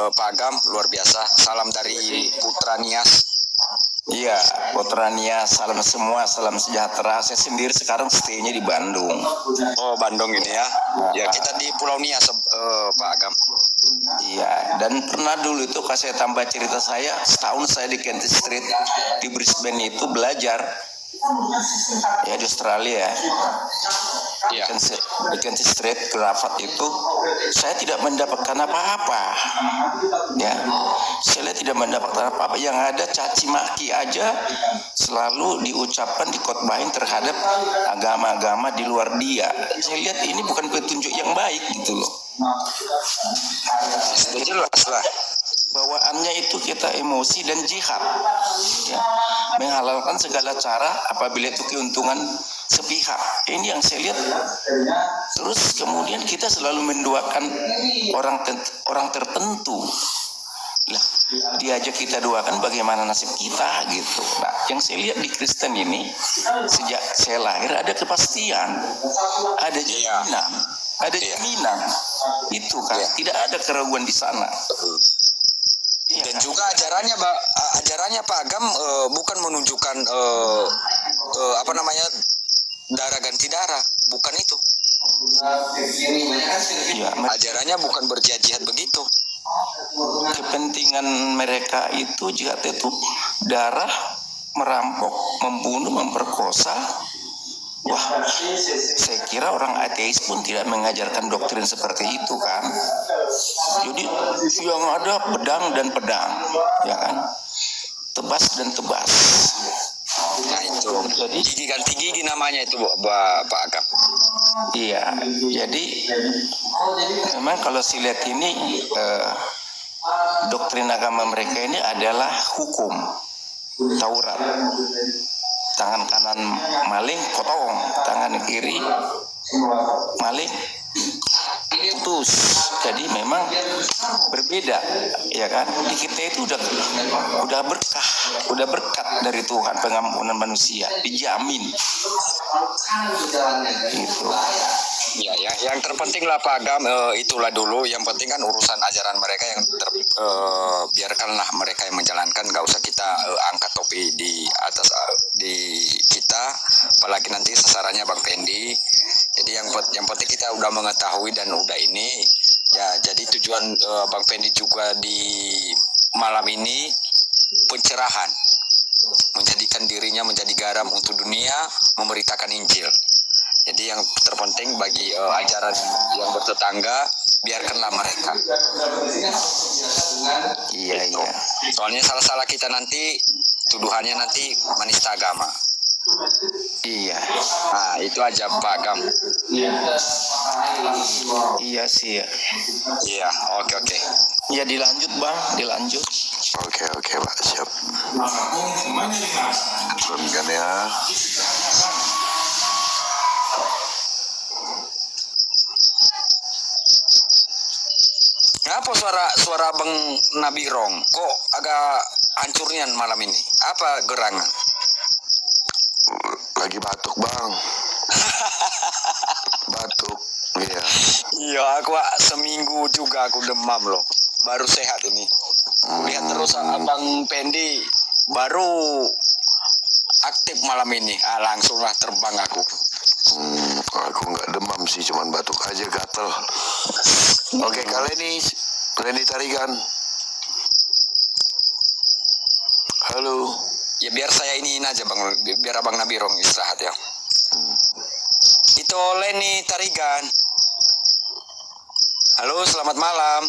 Pak Agam, luar biasa. Salam dari Putra Nias. Iya, Putra Nias, salam semua, salam sejahtera. Saya sendiri sekarang stay-nya di Bandung. Oh, Bandung ini ya. Ya, kita di Pulau Nias Pak Agam. Iya, dan pernah dulu itu kalau saya tambah cerita saya, setahun saya di Kent Street di Brisbane itu belajar. Ya, di Australia. Ya. Di Kent Street, Crawford itu saya tidak mendapatkan apa-apa. Ya, saya tidak mendapatkan apa-apa. Yang ada caci maki aja selalu diucapkan, dikotbahin terhadap agama-agama di luar dia. Saya lihat ini bukan petunjuk yang baik gitu loh. Jelas lah. Bawaannya itu kita emosi dan jihad, ya, menghalalkan segala cara apabila itu keuntungan sepihak. Ini yang saya lihat. Terus kemudian kita selalu mendoakan orang tertentu. Lah, diajak kita doakan bagaimana nasib kita gitu. Nah, yang saya lihat di Kristen ini sejak saya lahir ada kepastian, ada jaminan, itu kan tidak ada keraguan di sana. Dan juga ajarannya Pak Agam bukan menunjukkan darah ganti darah, bukan itu. Ya, Ajarannya bukan berjihad begitu. kepentingan mereka itu jihad itu darah, merampok, membunuh, memperkosa. Wah, saya kira orang ateis pun tidak mengajarkan doktrin seperti itu kan. Jadi yang ada pedang dan pedang, ya kan, tebas dan tebas. Nah itu, Jadi gigi ganti gigi namanya itu Pak Agam. iya, jadi memang kalau saya lihat ini doktrin agama mereka ini adalah hukum. Taurat. Tangan kanan maling potong, tangan kiri maling putus. Jadi memang berbeda, ya kan? Di kita itu udah berkah, udah berkat dari Tuhan, pengampunan manusia dijamin. Gitu. Ya, yang terpenting lah Pak Agam, itulah dulu. Yang penting kan urusan ajaran mereka yang biarkanlah mereka yang menjalankan. Gak usah kita angkat topi di atas di kita, apalagi nanti sasarannya Bang Pendi. Jadi yang penting kita udah mengetahui dan udah ini. Ya, jadi tujuan Bang Pendi juga di malam ini pencerahan, menjadikan dirinya menjadi garam untuk dunia, memberitakan Injil. Jadi yang terpenting bagi ajaran yang bertetangga, biarkanlah mereka. Iya. Soalnya salah-salah kita nanti, tuduhannya nanti menista agama. Iya. Nah, itu aja Pak Agam. Iya sih ya. Iya, oke. Ya dilanjut Bang, dilanjut. Oke Pak, siap. Bukan ya. Kenapa suara Bang Nabi Rong kok agak hancurnya malam ini? Apa gerangan? Lagi batuk Bang. Batuk. Iya. Iya, aku seminggu juga aku demam loh. Baru sehat ini. Lihat terus Abang Pendi baru aktif malam ini. Langsunglah terbang aku. Aku nggak demam sih, cuman batuk aja, gatel. Oke, kalian ini Leni Tarigan. Halo. Ya biar saya iniin aja Bang, biar Abang Nabi Rong istirahat ya. Itu Leni Tarigan. Halo, selamat malam.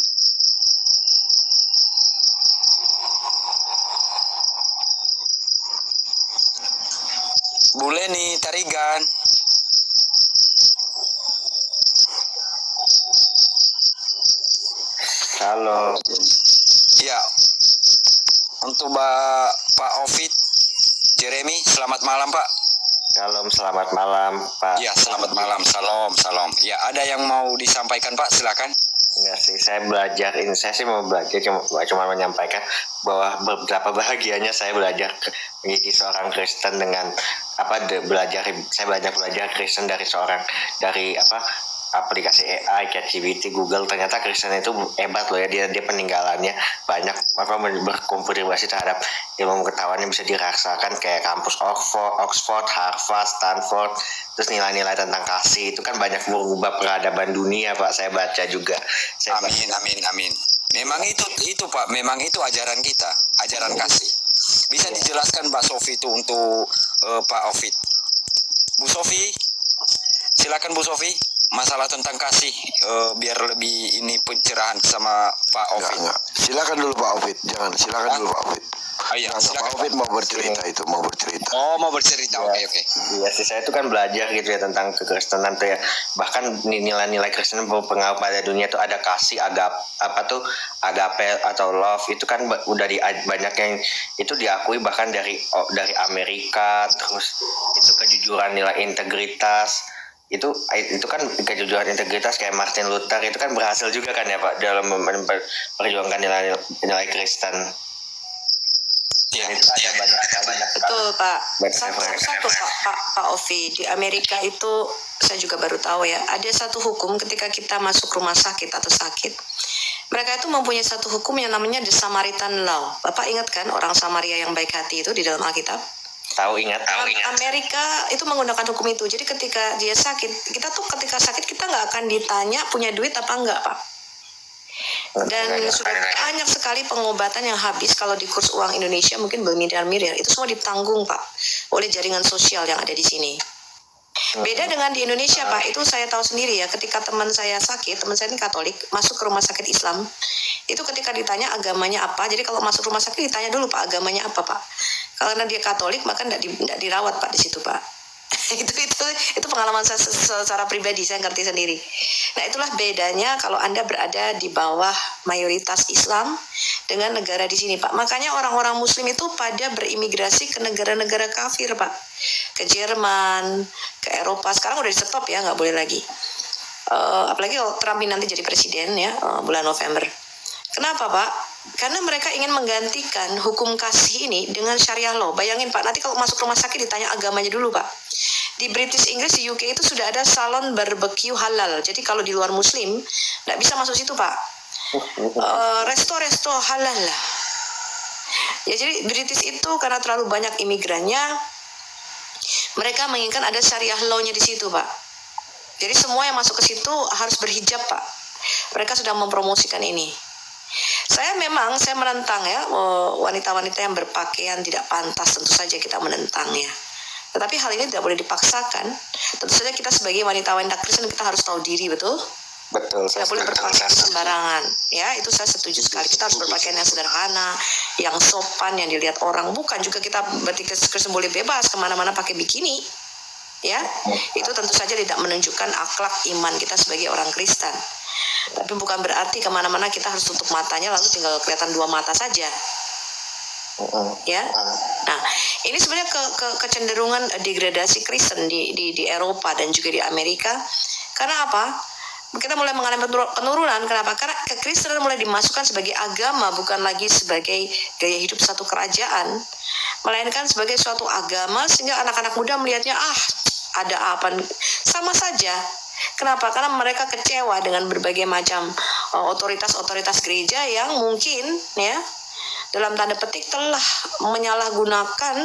Bu Leni Tarigan. Halo. Ya, untuk Pak Ovid Jeremy, selamat malam Pak. Selamat malam Pak. Ya, selamat malam, salam. Ya, ada yang mau disampaikan Pak, silakan. Ya sih, saya sih mau belajar, cuma menyampaikan bahwa betapa bahagianya saya belajar menjadi seorang Kristen dengan saya belajar Kristen dari aplikasi AI, ChatGPT, Google. Ternyata Kristen itu hebat loh ya, dia peninggalannya banyak berkontribusi terhadap ilmu pengetahuan yang bisa dirasakan kayak kampus Oxford, Harvard, Stanford. Terus nilai-nilai tentang kasih itu kan banyak mengubah peradaban dunia Pak. Saya baca juga. Amin. Memang itu Pak, memang itu ajaran kita, ajaran kasih. Bisa dijelaskan Mbak Sofi itu untuk Pak Ovid. Bu Sofi, silakan Bu Sofi. Masalah tentang kasih, biar lebih ini pencerahan sama Pak Ovid. Enggak. Silakan dulu Pak Ovid. Silakan dulu Pak Ovid. Iya, Pak Ovid mau bercerita. Oh, mau bercerita. Oke. Iya sih, saya itu kan belajar gitu ya tentang kekristenan tuh ya. Bahkan nilai-nilai Kristen berpengaruh pada dunia tuh ada kasih, agape atau love. Itu kan udah banyak yang itu diakui bahkan dari Amerika. Terus itu kejujuran, nilai integritas. Itu kan kejujuran integritas kayak Martin Luther itu kan berhasil juga kan ya Pak dalam memperjuangkan nilai Kristen. Iya. Ada banyak sekali. Betul Pak. Banyak Satu Pak Ovi, di Amerika itu saya juga baru tahu ya, ada satu hukum ketika kita masuk rumah sakit atau sakit. Mereka itu mempunyai satu hukum yang namanya The Samaritan Law. Bapak ingat kan orang Samaria yang baik hati itu di dalam Alkitab? Ingat. Amerika itu menggunakan hukum itu. Jadi ketika dia sakit, kita tuh ketika sakit kita nggak akan ditanya punya duit apa enggak Pak. Dan sudah banyak sekali pengobatan yang habis kalau di kurs uang Indonesia mungkin bermiliar-miliar. Itu semua ditanggung Pak oleh jaringan sosial yang ada di sini. Beda dengan di Indonesia Pak, itu saya tahu sendiri ya, ketika teman saya sakit, teman saya ini Katolik, masuk ke rumah sakit Islam, itu ketika ditanya agamanya apa, jadi kalau masuk rumah sakit ditanya dulu Pak agamanya apa Pak. Karena dia Katolik maka tidak dirawat Pak di situ Pak. itu pengalaman saya secara pribadi, saya ngerti sendiri. Nah itulah bedanya kalau Anda berada di bawah mayoritas Islam dengan negara di sini, Pak. Makanya orang-orang Muslim itu pada berimigrasi ke negara-negara kafir, Pak. Ke Jerman, ke Eropa. Sekarang udah di stop ya, nggak boleh lagi. Apalagi kalau Trump nanti jadi presiden ya, bulan November. Kenapa, Pak? Karena mereka ingin menggantikan hukum kasih ini dengan syariah law. Bayangin, Pak, nanti kalau masuk rumah sakit ditanya agamanya dulu, Pak. Di British Inggris, di UK itu sudah ada salon barbecue halal. Jadi kalau di luar Muslim, nggak bisa masuk situ, Pak. Resto-resto halal lah. Ya, jadi British itu karena terlalu banyak imigrannya, mereka menginginkan ada syariah law-nya di situ, Pak. Jadi semua yang masuk ke situ harus berhijab, Pak. Mereka sudah mempromosikan ini. Saya menentang ya, wanita-wanita yang berpakaian tidak pantas, tentu saja kita menentangnya. Tetapi hal ini tidak boleh dipaksakan. Tentu saja kita sebagai wanita-wanita Kristen kita harus tahu diri, betul? Betul. Tidak boleh berpakaian sembarangan. Ya, itu saya setuju sekali. Kita harus berpakaian yang sederhana, yang sopan, yang dilihat orang. Bukan juga kita berarti Kristen boleh bebas kemana-mana pakai bikini. Ya, itu tentu saja tidak menunjukkan akhlak iman kita sebagai orang Kristen. Tapi bukan berarti kemana-mana kita harus tutup matanya lalu tinggal kelihatan dua mata saja. Ya, nah ini sebenarnya kecenderungan degradasi Kristen di Eropa dan juga di Amerika. Karena apa? Kita mulai mengalami penurunan. Kenapa? Karena kekristenan mulai dimasukkan sebagai agama, bukan lagi sebagai gaya hidup satu kerajaan, melainkan sebagai suatu agama, sehingga anak-anak muda melihatnya ada apa? Sama saja. Kenapa? Karena mereka kecewa dengan berbagai macam otoritas-otoritas gereja yang mungkin ya dalam tanda petik telah menyalahgunakan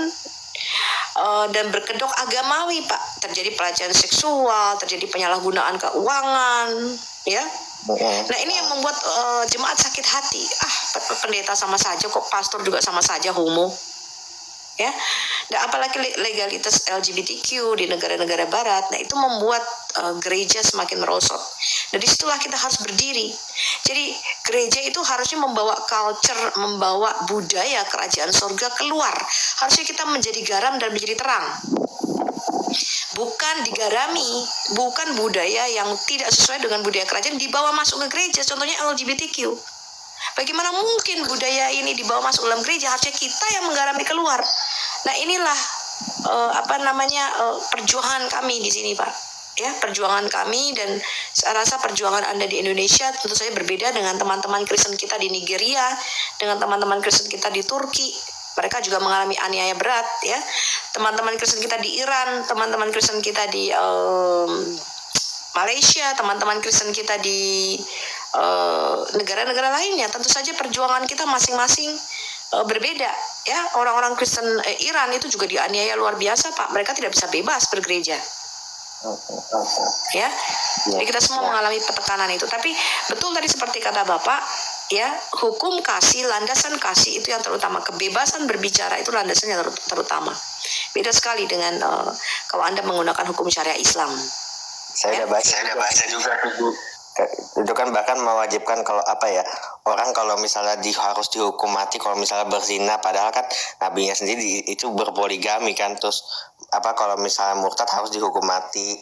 dan berkedok agamawi, Pak. Terjadi pelecehan seksual, terjadi penyalahgunaan keuangan, ya. Nah, ini yang membuat jemaat sakit hati. Pendeta sama saja kok, pastor juga sama saja homo. Ya. Dan apalagi legalitas LGBTQ di negara-negara barat. Nah, itu membuat gereja semakin merosot. Dan disitulah kita harus berdiri. Jadi gereja itu harusnya membawa culture, membawa budaya kerajaan sorga keluar. Harusnya kita menjadi garam dan menjadi terang. Bukan digarami, bukan budaya yang tidak sesuai dengan budaya kerajaan dibawa masuk ke gereja. Contohnya LGBTQ. Bagaimana mungkin budaya ini dibawa masuk dalam gereja? Harusnya kita yang menggarami keluar. Nah, inilah perjuangan kami di sini, Pak. Ya, perjuangan kami, dan saya rasa perjuangan Anda di Indonesia tentu saja berbeda dengan teman-teman Kristen kita di Nigeria, dengan teman-teman Kristen kita di Turki. Mereka juga mengalami aniaya berat, ya. Teman-teman Kristen kita di Iran, teman-teman Kristen kita di Malaysia, teman-teman Kristen kita di negara-negara lainnya. Tentu saja perjuangan kita masing-masing berbeda, ya. Orang-orang Kristen Iran itu juga dianiaya luar biasa, Pak. Mereka tidak bisa bebas bergereja. Ya, jadi kita semua mengalami petekanan itu. Tapi betul tadi seperti kata Bapak, ya, hukum kasih, landasan kasih itu yang terutama. Kebebasan berbicara itu landasan yang terutama. Beda sekali dengan kalau Anda menggunakan hukum syariah Islam. Saya udah baca juga. Itu kan bahkan mewajibkan kalau orang kalau misalnya harus dihukum mati kalau misalnya berzina, padahal kan nabinya sendiri itu berpoligami kan. Terus kalau misalnya murtad harus dihukum mati.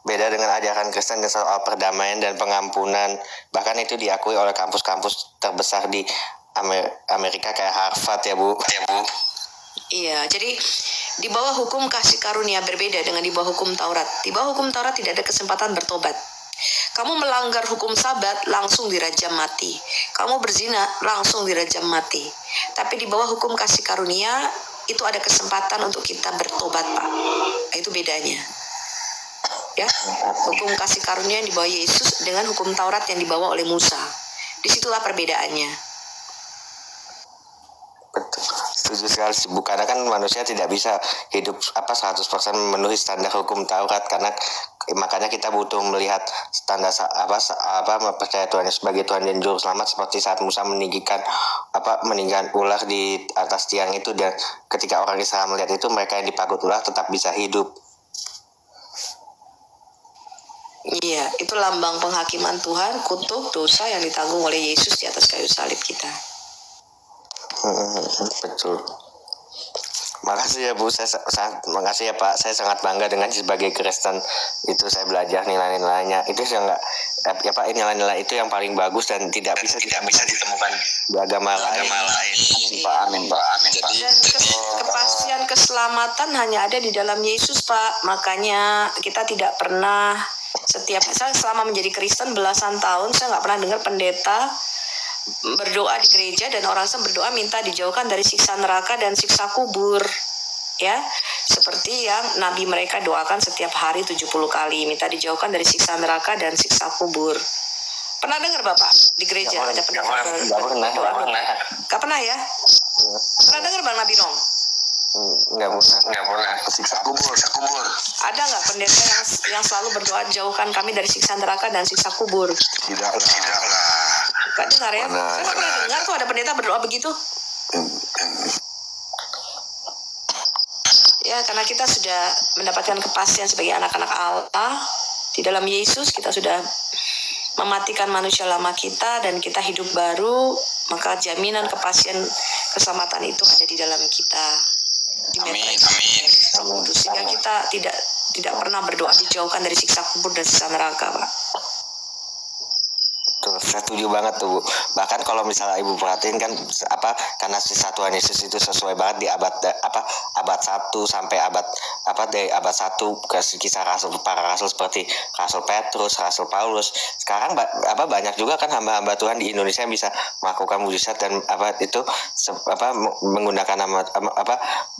Beda dengan ajaran Kristen yang soal perdamaian dan pengampunan. Bahkan itu diakui oleh kampus-kampus terbesar di Amerika kayak Harvard ya Bu. Iya, jadi di bawah hukum kasih karunia berbeda dengan di bawah hukum Taurat. Di bawah hukum Taurat tidak ada kesempatan bertobat. Kamu melanggar hukum Sabat, langsung dirajam mati. Kamu berzina, langsung dirajam mati. Tapi di bawah hukum kasih karunia itu ada kesempatan untuk kita bertobat, Pak. Itu bedanya. Ya, hukum kasih karunia yang dibawa Yesus dengan hukum Taurat yang dibawa oleh Musa. Disitulah perbedaannya. Betul. Setuju sekali, Bu. Karena kan manusia tidak bisa hidup 100% memenuhi standar hukum Taurat, karena makanya kita butuh melihat standar mempercayai Tuhan sebagai Tuhan dan Juru Selamat, seperti saat Musa meninggikan ular di atas tiang itu, dan ketika orang Israel melihat itu, mereka yang dipagut ular tetap bisa hidup. Iya, itu lambang penghakiman Tuhan, kutuk dosa yang ditanggung oleh Yesus di atas kayu salib kita. Betul. Makasih ya Bu, makasih ya Pak. Saya sangat bangga dengan sebagai Kristen itu saya belajar nilai-nilainya. Itu nilai-nilai itu yang paling bagus dan tidak bisa ditemukan di agama lain. Amin Pak. Jadi Dan kepastian keselamatan hanya ada di dalam Yesus, Pak. Makanya kita tidak pernah, saya selama menjadi Kristen belasan tahun, saya nggak pernah dengar pendeta berdoa di gereja dan orang Islam berdoa minta dijauhkan dari siksa neraka dan siksa kubur. Ya, seperti yang nabi mereka doakan setiap hari 70 kali, minta dijauhkan dari siksa neraka dan siksa kubur. Pernah dengar Bapak di gereja ada pendeta berdoa? Gak pernah ya? Pernah dengar Bang Nabi Rong? Nggak pernah. Siksa kubur. Ada nggak pendeta yang selalu berdoa jauhkan kami dari siksa neraka dan siksa kubur? Tidaklah. Gak dengar ya? Mana Saya nggak pernah dengar tuh ada pendeta berdoa begitu. Ya, karena kita sudah mendapatkan kepastian sebagai anak-anak Allah di dalam Yesus, kita sudah mematikan manusia lama kita dan kita hidup baru, maka jaminan kepastian keselamatan itu ada di dalam kita. amin. Sehingga kita tidak pernah berdoa dijauhkan dari siksa kubur dan siksa neraka, Pak. Tuh, saya setuju banget tuh, Bu. Bahkan kalau misalnya Ibu perhatiin kan karena sisa Tuhan Yesus itu sesuai banget di abad 1 sampai dari abad 1 ke kisah para rasul seperti Rasul Petrus, Rasul Paulus. Sekarang banyak juga kan hamba-hamba Tuhan di Indonesia yang bisa melakukan mujizat dan menggunakan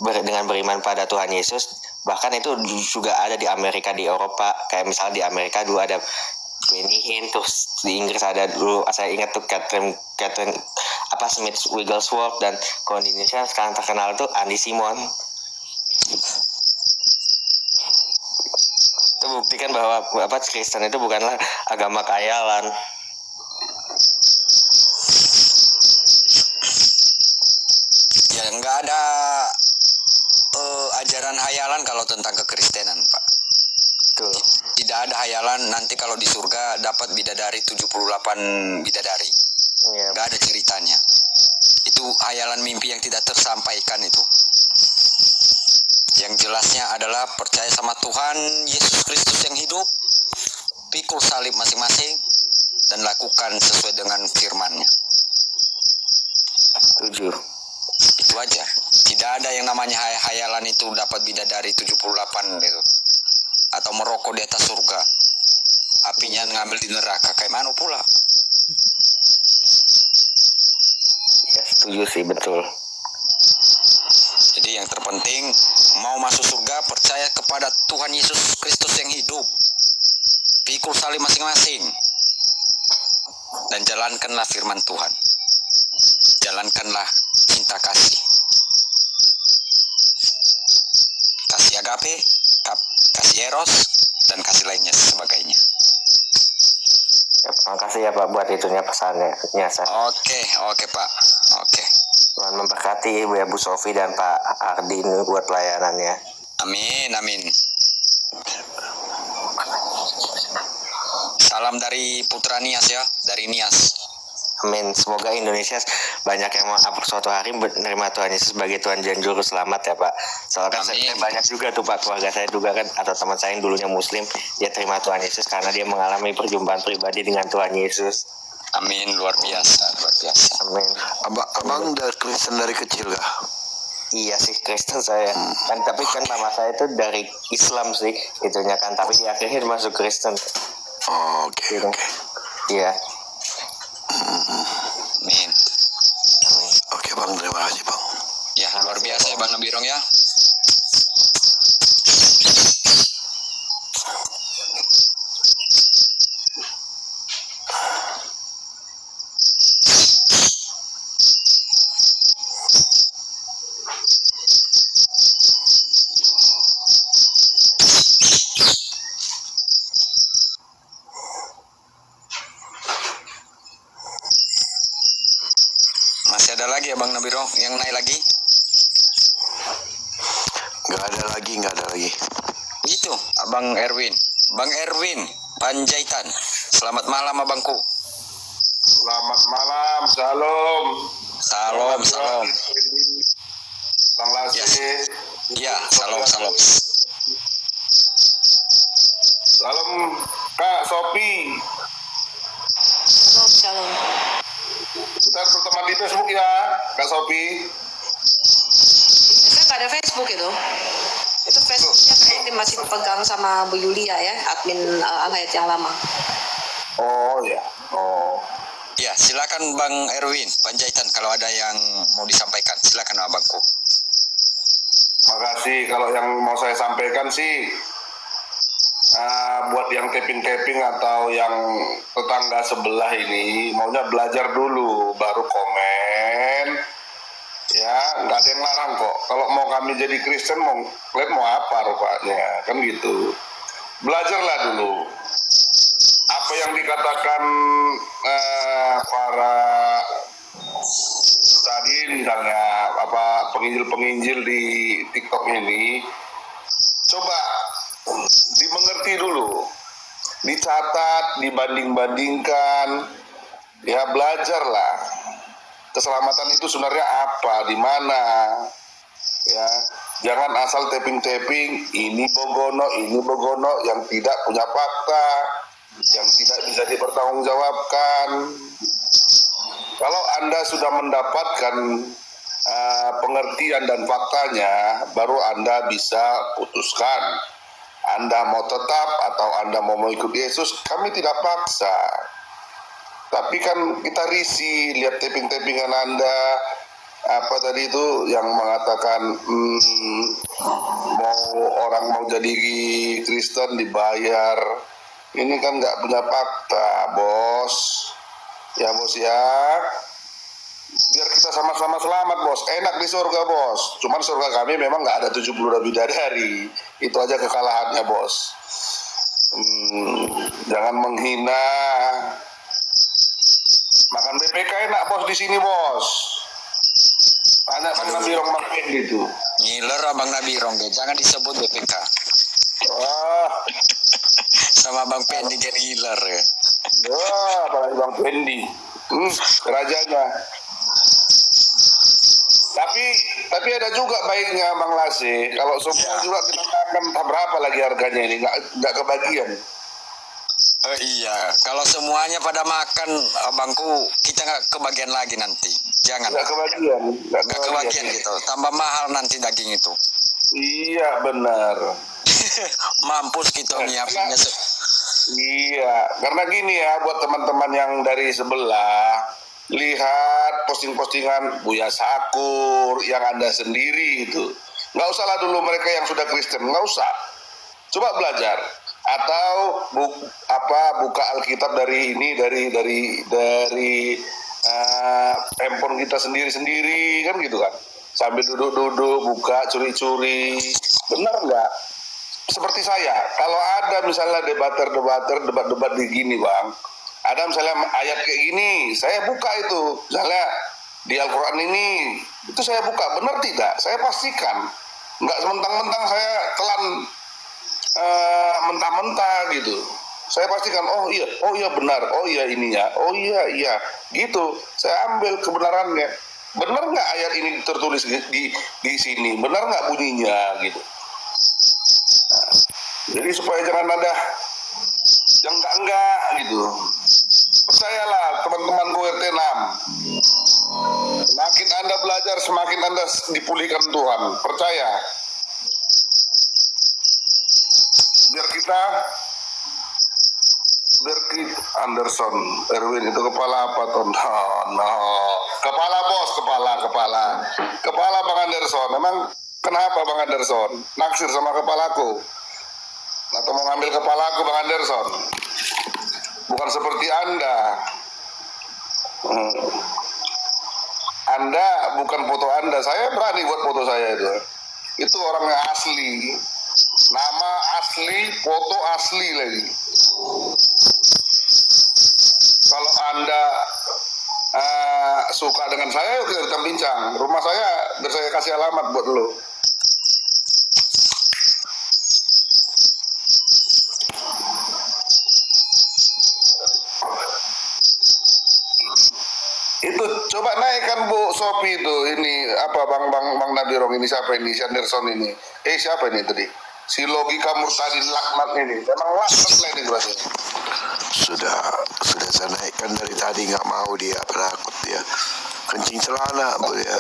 dengan beriman pada Tuhan Yesus. Bahkan itu juga ada di Amerika, di Eropa. Kayak misalnya di Amerika dulu ada Benny Hinn, terus di Inggris ada dulu, saya ingat tuh Catherine Smith Wigglesworth, dan kalau di Indonesia sekarang terkenal tuh Andi Simon. Itu buktikan bahwa Kristen itu bukanlah agama khayalan. Ya nggak ada ajaran hayalan kalau tentang kekristenan, Pak. Tuh. Tidak ada hayalan nanti kalau di surga dapat bidadari 78 bidadari. Iya. Nggak ada ceritanya. Itu hayalan mimpi yang tidak tersampaikan itu. Yang jelasnya adalah percaya sama Tuhan Yesus Kristus yang hidup, pikul salib masing-masing, dan lakukan sesuai dengan firman-Nya. Setuju. Itu aja. Tidak ada yang namanya hayalan itu dapat bidadari 78 gitu. Atau merokok di atas surga, apinya ngambil di neraka, kayak mana pula? Ya, setuju sih, betul. Jadi yang terpenting, mau masuk surga percaya kepada Tuhan Yesus Kristus yang hidup, pikul salib masing-masing, dan jalankanlah firman Tuhan. Jalankanlah cinta kasih agape, kasih eros, dan kasih lainnya sebagainya. Ya, makasih ya Pak buat itunya pesannya. Oke Pak. Oke. Tuhan memberkati Ibu Sofi dan Pak Ardi ini buat pelayanannya. Amin. Salam dari Putra Nias ya, dari Nias. Amin. Semoga Indonesia banyak yang mau suatu hari menerima Tuhan Yesus sebagai Tuhan dan Juru Selamat ya Pak. Soalnya kan saya banyak juga tuh Pak, keluarga saya juga kan, atau teman saya yang dulunya Muslim, dia terima Tuhan Yesus karena dia mengalami perjumpaan pribadi dengan Tuhan Yesus. Amin, luar biasa. Amin. Abang dari Kristen dari kecil kah? Iya sih, Kristen saya. Kan tapi kan mama saya itu dari Islam sih, itunya kan, tapi di akhirnya masuk Kristen. Oke. Iya. Amin. Oke Bang, terima kasih Bang. Ya, luar biasa ya Bang Nabirong ya. Masih ada lagi ya Bang Nabirong yang naik lagi? Nggak ada lagi. Itu Abang Erwin. Bang Erwin Panjaitan. Selamat malam Abangku. Selamat malam, salam. Salam. Bang Lasi. Ya, salam. Salam Kak Sopi. Shalom. Kita berteman di Facebook ya, Kak Sopi. Saya nggak ada Facebook itu. Itu Facebooknya kayaknya masih pegang sama Bu Yulia ya, admin Al-Hayat yang lama. Oh ya. Oh. Ya, silakan Bang Erwin Panjaitan kalau ada yang mau disampaikan. Silakan Abangku. Makasih. Kalau yang mau saya sampaikan sih, buat yang taping-taping atau yang tetangga sebelah ini, maunya belajar dulu, baru komen. Ya, nggak ada yang larang kok. Kalau mau kami jadi Kristen, kalian mau apa rupanya, kan gitu. Belajarlah dulu. Apa yang dikatakan para tadi misalnya apa penginjil-penginjil di TikTok ini, coba dimengerti dulu, dicatat, dibanding-bandingkan, ya belajarlah keselamatan itu sebenarnya apa, di mana, ya jangan asal tapping-tapping ini bogono yang tidak punya fakta, yang tidak bisa dipertanggungjawabkan. Kalau Anda sudah mendapatkan pengertian dan faktanya, baru Anda bisa putuskan Anda mau tetap atau Anda mau ikut Yesus. Kami tidak paksa, tapi kan kita risih lihat tapping-tappingan Anda, apa tadi itu yang mengatakan orang mau jadi Kristen dibayar. Ini kan nggak punya fakta, bos. Ya bos ya, biar kita sama-sama selamat bos. Enak di surga bos. Cuman surga kami memang nggak ada 70 bidadari. Itu aja kekalahannya bos. Jangan menghina. Makan BPK enak bos di sini bos. Tanya Bang Nabirong makin gitu. Ngiler Abang Nabirong deh, jangan disebut BPK. Wah, Sama Bang Pendi jadi ngiler ya. wah, apalagi Bang Pendi. Kerajanya. Tapi ada juga baiknya Bang Lase. Kalau semua juga kita makan berapa lagi harganya ini? Nggak kebagian. Oh iya, kalau semuanya pada makan abangku, kita nggak kebagian lagi nanti. Jangan. Nggak kebagian. Nggak kebagian gitu. Tambah mahal nanti daging itu. Iya benar. Mampus kita nyiapinnya. Iya, karena gini ya buat teman-teman yang dari sebelah, lihat posting-postingan Buya Sakur yang Anda sendiri itu. Nggak usahlah dulu mereka yang sudah Kristen, nggak usah. Coba belajar atau buka Alkitab dari handphone kita sendiri-sendiri kan gitu kan. Sambil duduk-duduk buka curi-curi. Benar nggak? Seperti saya, kalau ada misalnya debat-debat di gini bang, ada misalnya ayat kayak gini, saya buka itu, misalnya di Al-Quran ini, itu saya buka, benar tidak? Saya pastikan, nggak sementang-mentang saya telan mentah-mentah gitu. Saya pastikan, oh iya benar, oh iya ininya, oh iya, gitu. Saya ambil kebenarannya. Benar nggak ayat ini tertulis di sini? Benar nggak bunyinya gitu? Jadi supaya jangan ada yang enggak gitu. Percayalah teman-temanku RT 6. Semakin Anda belajar, semakin Anda dipulihkan Tuhan. Percaya. Biar kita Anderson, Erwin itu kepala apa tuh? No. Kepala bos, kepala Bang Anderson. Emang kenapa Bang Anderson? Naksir sama kepalaku? Atau mau ngambil kepalaku Bang Anderson? Bukan seperti Anda. Anda bukan foto Anda. Saya berani buat foto saya itu. Itu orangnya asli. Nama asli, foto asli lagi. Kalau Anda suka dengan saya, kita bincang. Rumah saya, biar saya kasih alamat buat lo. Itu coba naikkan Bu Sopi itu, ini apa Bang Nabirong ini, siapa ini, si Anderson ini, siapa ini tadi, si logika murtadin laknat ini, memang laknat lah ini berarti. Sudah kita naikkan dari tadi nggak mau dia, penakut dia. Kencing celana dia.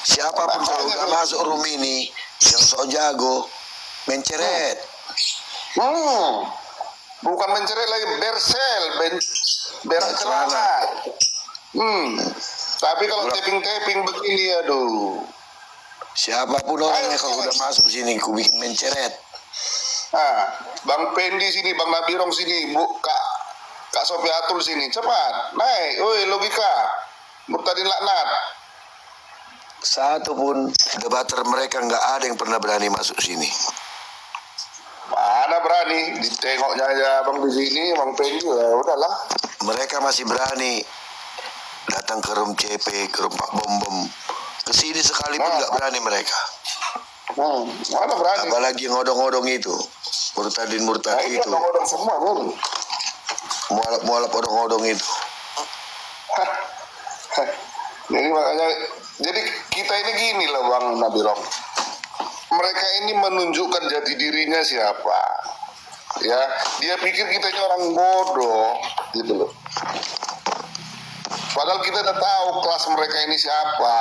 Siapapun kalau nggak masuk room ini yang sok jago menceret. Bukan menceret lagi, bersel, berak celana. Tapi kalau taping begini, aduh. Siapapun orangnya kalau udah masuk sini, ku bikin menceret. Bang Pendi sini, Bang Nabirong sini, Kak Sofiatul sini, cepat, naik, woi logika, murtadin laknat. Satu pun debater mereka nggak ada yang pernah berani masuk sini. Mana berani, ditengoknya aja Bang di sini, Bang Pendi, ya udahlah. Mereka masih berani datang ke room CP, ke room Pak Bom. Kesini sekalipun nggak berani mereka. Mana berani? Apalagi yang ngodong-ngodong itu, murtadin itu. Ngodong semua, Mualaf odong-odong itu. Jadi kita ini gini loh Bang Nabirong. Mereka ini menunjukkan jati dirinya siapa. Ya, dia pikir kita ini orang bodoh, gitu loh. Padahal kita udah tahu kelas mereka ini siapa,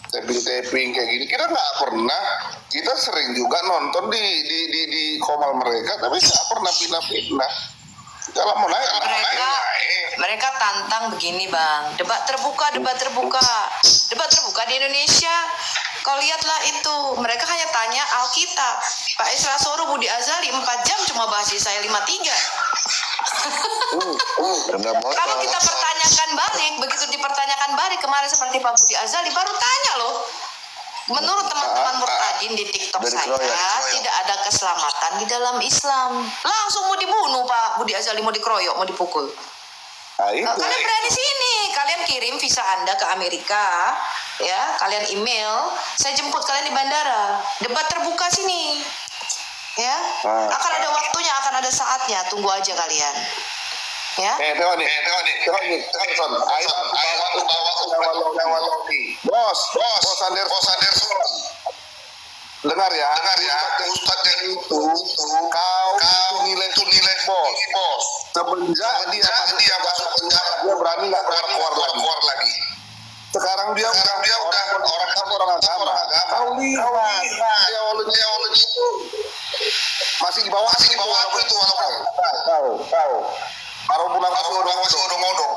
taping kayak gini. Kita nggak pernah, kita sering juga nonton di komal mereka, tapi nggak pernah pindah-pindah. Kalau mau naik, mereka tantang begini Bang, debat terbuka di Indonesia. Kau lihatlah itu, mereka hanya tanya Alkitab. Pak Isra Soru Budi Azali 4 jam cuma bahas Yesaya 53. Kalau kita pertanyakan balik, begitu dipertanyakan balik kemarin seperti Pak Budi Azali baru tanya loh. Menurut teman-teman murtadin di TikTok saya, tidak ada keselamatan di dalam Islam. Langsung mau dibunuh Pak Budi Azali, mau dikeroyok, mau dipukul. Kalian berani sini, kalian kirim visa Anda ke Amerika, ya, kalian email, saya jemput kalian di bandara. Debat terbuka sini, ya, akan ada waktunya, akan ada saatnya, tunggu aja kalian. Ya. Tengok nih. Son. Ayo bawa Bos Anderson. Dengar ya. Ustaz yang itu, kau nilai bos. Semenjak dia masuk penjara, dia berani nggak keluar lagi. Sekarang dia udah orang agama. Kau lihat, dia awalnya itu masih di bawah itu walaupun tahu. Baru pulang masih odong-odong.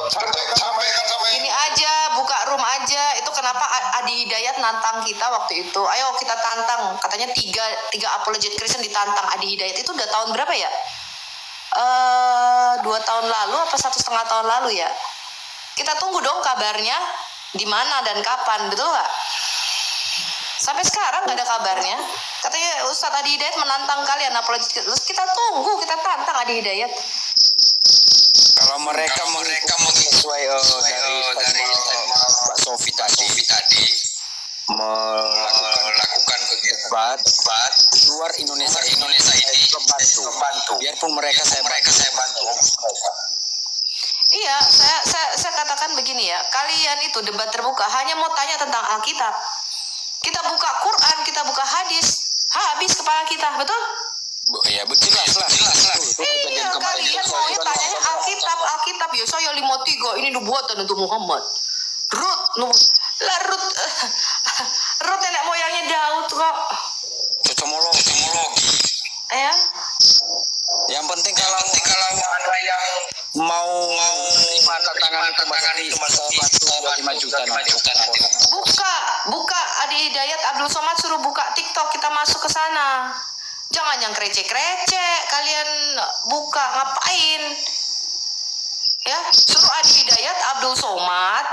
Sampaikan sama ini aja, buka room aja. Itu kenapa Adi Hidayat nantang kita waktu itu. Ayo kita tantang. Katanya tiga apologet Kristen ditantang Adi Hidayat. Itu udah tahun berapa ya? 2 tahun lalu apa 1,5 tahun lalu ya? Kita tunggu dong kabarnya di mana dan kapan, betul nggak? Sampai sekarang nggak ada kabarnya. Katanya Ustadz Adi Hidayat menantang kalian apalagi. Terus kita tunggu, kita tantang Adi Hidayat. Kalau mereka sesuai dari Pak Sofi tadi melakukan debat luar Indonesia ini bantu. Biarpun mereka saya bantu. Iya, saya katakan begini ya. Kalian itu debat terbuka hanya mau tanya tentang Alkitab. Kita buka Quran, kita buka hadis, habis kepala kita, betul? Ya betul jelas. Iya, kalian maunya tanyanya Alkitab. Yesaya 53 ini nubuatan untuk Muhammad. Rut nenek moyangnya Daud kok. Cocomologi. Ya. Yang penting kalau ada yang mau tantangan itu masih 5 juta nanti. Buka Adi Hidayat Abdul Somad suruh buka TikTok, kita masuk ke sana. Jangan yang krecek kalian buka, ngapain? Ya, suruh Adi Hidayat Abdul Somad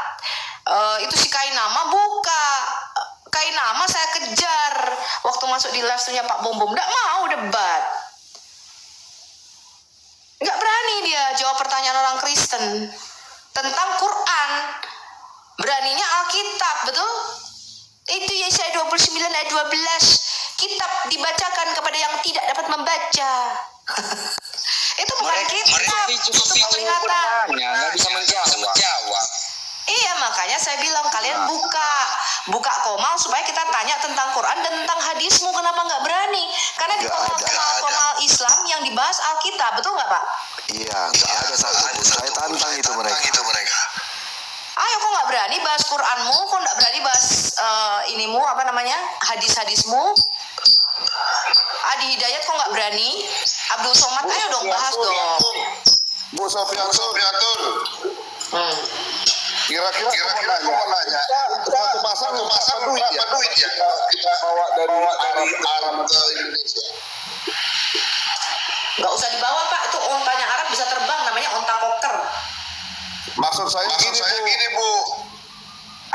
itu si Kainama buka. Kainama saya kejar waktu masuk di live-nya Pak Bom, nggak mau debat. Nggak berani dia jawab pertanyaan orang Kristen tentang Quran. Beraninya Alkitab, betul? Itu Yesaya 29 ayat 12. Kitab dibacakan kepada yang tidak dapat membaca. Itu bukan kitab, itu peringatan. Nggak bisa menjawab. Iya, makanya saya bilang kalian buka komal supaya kita tanya tentang Quran dan tentang hadismu. Kenapa nggak berani? Karena di komal Islam yang dibahas Alkitab, betul nggak Pak? Iya, nggak ada satu pun. Saya tantang itu mereka. Ayo, kok nggak berani bahas Quranmu, kok nggak berani bahas inimu, apa namanya, hadis-hadismu. Adi Hidayat kok nggak berani? Abdul Somad, ayo dong bahas dong. Bu Sofiatul. Kira-kira aku mau nanya, satu pasang berapa duit ya kita bawa dari Arab ke Indonesia? Nggak usah dibawa Pak, itu ontanya Arab bisa terbang, namanya onta koker. Maksud saya gini bu,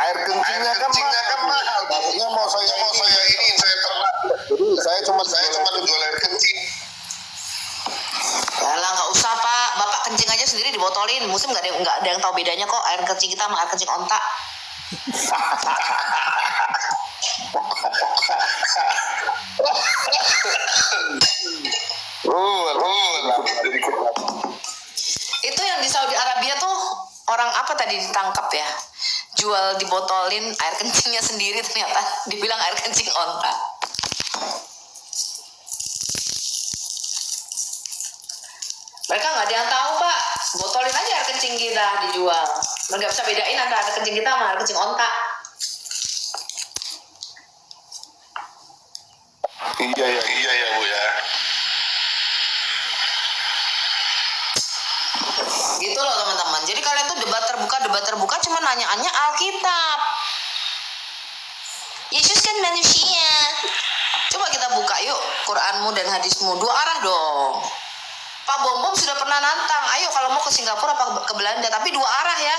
air kencingnya kan mahal. Maksudnya mau saya ini saya ternak. Jadi saya cuma jual air kencing. Yalah, nggak usah Pak, Bapak kencing aja sendiri dibotolin. Musim nggak ada yang tahu bedanya kok air kencing kita sama air kencing onta. Itu yang di Saudi Arabia tuh orang apa tadi ditangkap ya? Jual dibotolin air kencingnya sendiri, ternyata dibilang air kencing onta. Mereka nggak ada yang tahu Pak, botolin aja air kencing kita dijual. Mereka bisa bedain antara air kencing kita sama air kencing onta. Iya ya bu ya. Gitu loh teman-teman. Jadi kalian tuh debat terbuka cuma nanyaannya Alkitab. Yesus kan manusia. Coba kita buka yuk Quranmu dan hadismu, dua arah dong. Pak Bom sudah pernah nantang, ayo kalau mau ke Singapura apa ke Belanda, tapi dua arah ya.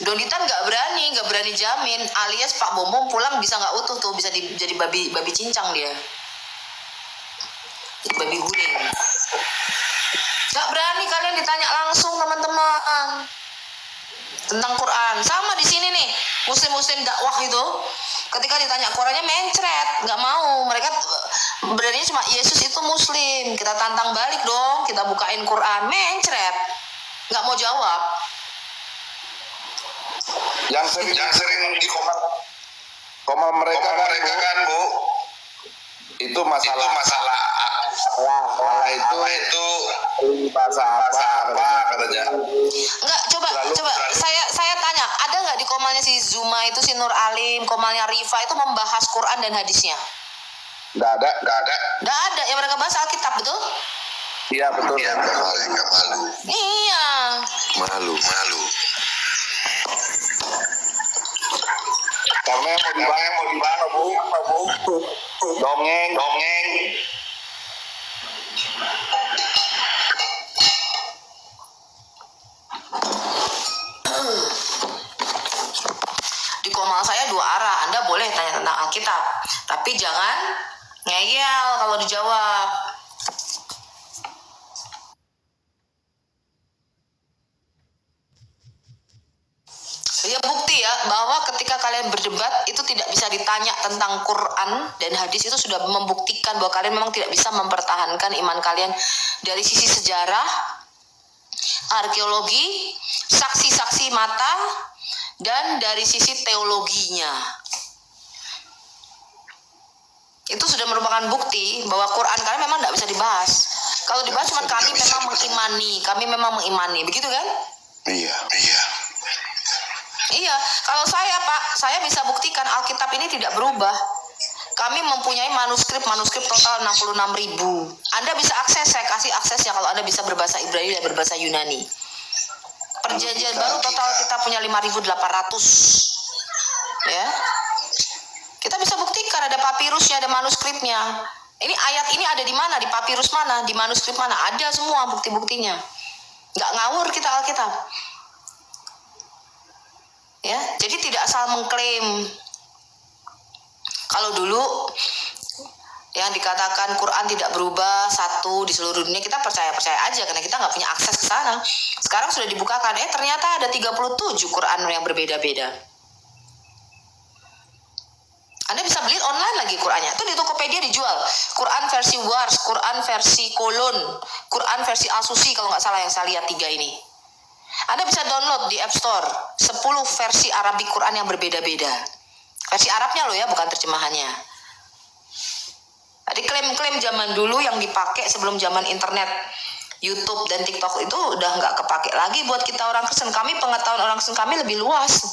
Donitan nggak berani jamin, alias Pak Bom pulang bisa nggak utuh tuh, bisa jadi babi cincang dia, jadi babi guling. Nggak berani kalian ditanya langsung teman-teman tentang Quran. Sama di sini nih, muslim dakwah itu, ketika ditanya Qurannya mencret, nggak mau. Mereka berani cuma Yesus itu muslim. Kita tantang balik dong, kita bukain Quran, mencret, nggak mau jawab. Yang sering di komen mereka kan bu, itu masalah itu bahasa apa katanya. Enggak, coba saya tanya, ada nggak di komalnya si Zuma itu, si Nur Alim, komalnya Rifa itu membahas Quran dan hadisnya? Nggak ada. Yang mereka bahas Alkitab, betul? Iya betul. Iya malu. Iya. Malu. Karena yang mau di mana bu? Dongeng. Di komal saya dua arah, Anda boleh tanya tentang Alkitab, tapi jangan ngeyel kalau dijawab. Ya bukti ya bahwa ketika kalian berdebat itu tidak bisa ditanya tentang Quran dan hadis, itu sudah membuktikan bahwa kalian memang tidak bisa mempertahankan iman kalian dari sisi sejarah, arkeologi, saksi-saksi mata, dan dari sisi teologinya. Itu sudah merupakan bukti bahwa Quran kalian memang tidak bisa dibahas. Kalau dibahas cuma kami memang mengimani, begitu kan? Iya, kalau saya Pak, saya bisa buktikan Alkitab ini tidak berubah. Kami mempunyai manuskrip total 66.000. Anda bisa akses, saya kasih aksesnya kalau Anda bisa berbahasa Ibrani dan berbahasa Yunani. Perjanjian baru total kita punya 5.800. Ya. Kita bisa buktikan ada papirusnya, ada manuskripnya. Ini ayat ini ada di mana? Di papirus mana? Di manuskrip mana? Ada semua bukti-buktinya. Nggak ngawur kita Alkitab. Ya, jadi tidak asal mengklaim. Kalau dulu yang dikatakan Quran tidak berubah satu di seluruh dunia, kita percaya aja karena kita nggak punya akses ke sana. Sekarang sudah dibukakan, ternyata ada 37 Quran yang berbeda-beda. Anda bisa beli online lagi Qurannya. Itu di Tokopedia dijual. Quran versi Wars, Quran versi Kolon, Quran versi Al-Susi kalau nggak salah yang saya lihat 3 ini. Anda bisa download di App Store 10 versi Arabik Quran yang berbeda-beda. Versi Arabnya loh ya, bukan terjemahannya. Jadi klaim-klaim zaman dulu yang dipakai sebelum zaman internet YouTube dan TikTok itu udah nggak kepake lagi buat kita orang Kristen. Pengetahuan orang Kristen kami lebih luas.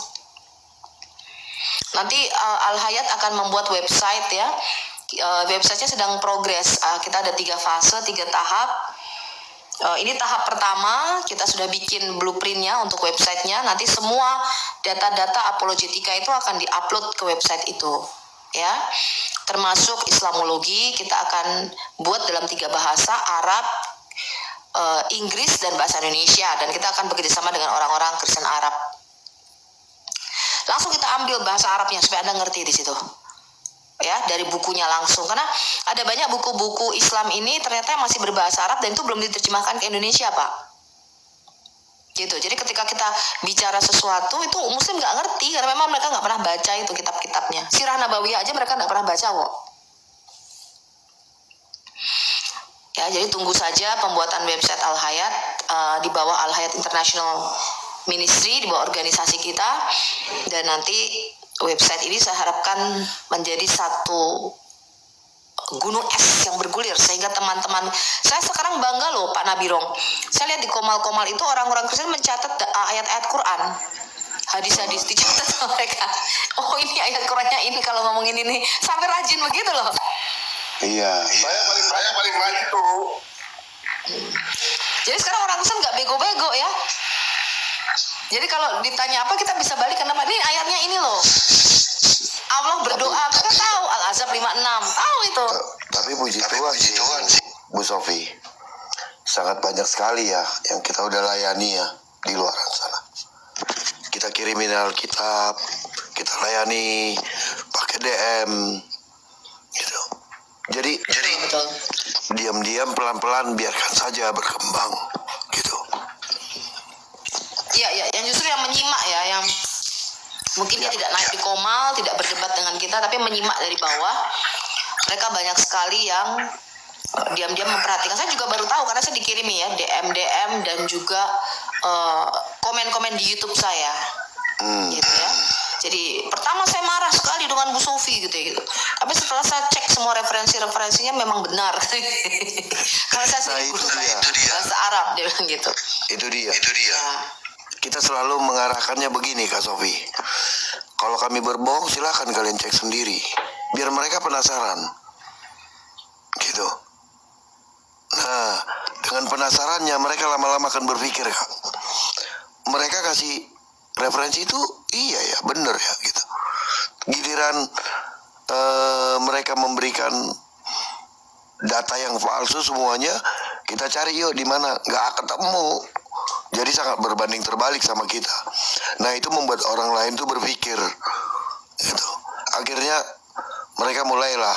Nanti Al-Hayat akan membuat website ya. Websitenya sedang progres. Kita ada 3 fase, 3 tahap. Ini tahap pertama, kita sudah bikin blueprintnya untuk websitenya. Nanti semua data-data apologetika itu akan diupload ke website itu, ya. Termasuk Islamologi kita akan buat dalam 3 bahasa, Arab, Inggris dan bahasa Indonesia. Dan kita akan bekerjasama dengan orang-orang Kristen Arab. Langsung kita ambil bahasa Arabnya supaya Anda ngerti di situ. Ya, dari bukunya langsung, karena ada banyak buku-buku Islam ini ternyata masih berbahasa Arab dan itu belum diterjemahkan ke Indonesia, Pak. Gitu. Jadi ketika kita bicara sesuatu itu Muslim nggak ngerti karena memang mereka nggak pernah baca itu kitab-kitabnya. Sirah Nabawiyah aja mereka nggak pernah baca kok. Ya, jadi tunggu saja pembuatan website Al-Hayat di bawah Al-Hayat International Ministry, di bawah organisasi kita, dan nanti website ini saya harapkan menjadi satu gunung es yang bergulir sehingga teman-teman, saya sekarang bangga loh Pak Nabirong, saya lihat di Komal-Komal itu orang-orang Kristen mencatat ayat-ayat Quran, hadis-hadis dicatat sama mereka. Oh ini ayat Qurannya ini kalau ngomongin ini, sampai rajin begitu loh. Iya. Saya paling rajin tuh. Jadi sekarang orang Kristen nggak bego-bego ya. Jadi kalau ditanya apa kita bisa balik kenapa? Ini ayatnya ini loh. Allah berdoa, kita tahu Al-Ahzab 56, tahu itu. Tapi puji Tuhan sih, Bu Sofi, sangat banyak sekali ya yang kita udah layani ya di luar sana. Kita kirimin Alkitab, kita layani pakai DM, gitu. Jadi Betul. diam-diam pelan-pelan biarkan saja berkembang, gitu. Iya, yang justru yang menyimak ya, yang mungkin dia tidak naik di Komal, tidak berdebat dengan kita, tapi menyimak dari bawah. Mereka banyak sekali yang diam-diam memperhatikan. Saya juga baru tahu karena saya dikirimi ya DM dan juga komen-komen di YouTube saya, gitu ya. Jadi pertama saya marah sekali dengan Bu Sofi gitu ya, gitu. Tapi setelah saya cek semua referensinya memang benar. Karena saya sendiri guru bahasa Arab, dia bilang gitu. Itu dia. Ya. Kita selalu mengarahkannya begini Kak Sofi. Kalau kami berbohong silahkan kalian cek sendiri. Biar mereka penasaran. Gitu. Nah, dengan penasarannya mereka lama-lama akan berpikir Kak. Mereka kasih referensi itu iya ya bener ya gitu. Giliran mereka memberikan data yang palsu semuanya, kita cari yuk di mana, nggak ketemu. Jadi sangat berbanding terbalik sama kita. Nah itu membuat orang lain tuh berpikir, gitu. Akhirnya mereka mulailah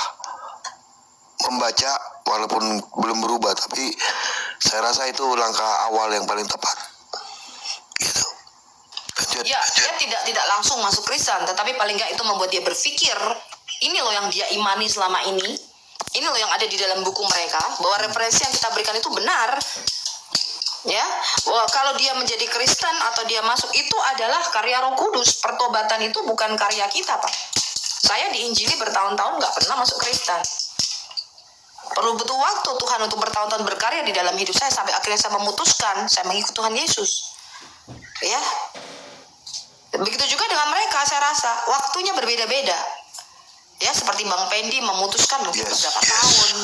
membaca walaupun belum berubah, tapi saya rasa itu langkah awal yang paling tepat. Gitu. Lanjut. Ya, dia tidak langsung masuk Kristen, tetapi paling nggak itu membuat dia berpikir, ini loh yang dia imani selama ini, ini loh yang ada di dalam buku mereka, bahwa referensi yang kita berikan itu benar. Ya, kalau dia menjadi Kristen atau dia masuk itu adalah karya Roh Kudus. Pertobatan itu bukan karya kita, Pak. Saya diinjili bertahun-tahun nggak pernah masuk Kristen. Perlu butuh waktu Tuhan untuk bertahun-tahun berkarya di dalam hidup saya sampai akhirnya saya memutuskan saya mengikut Tuhan Yesus. Ya, begitu juga dengan mereka. Saya rasa waktunya berbeda-beda. Ya, seperti Bang Pendi memutuskan mungkin beberapa tahun.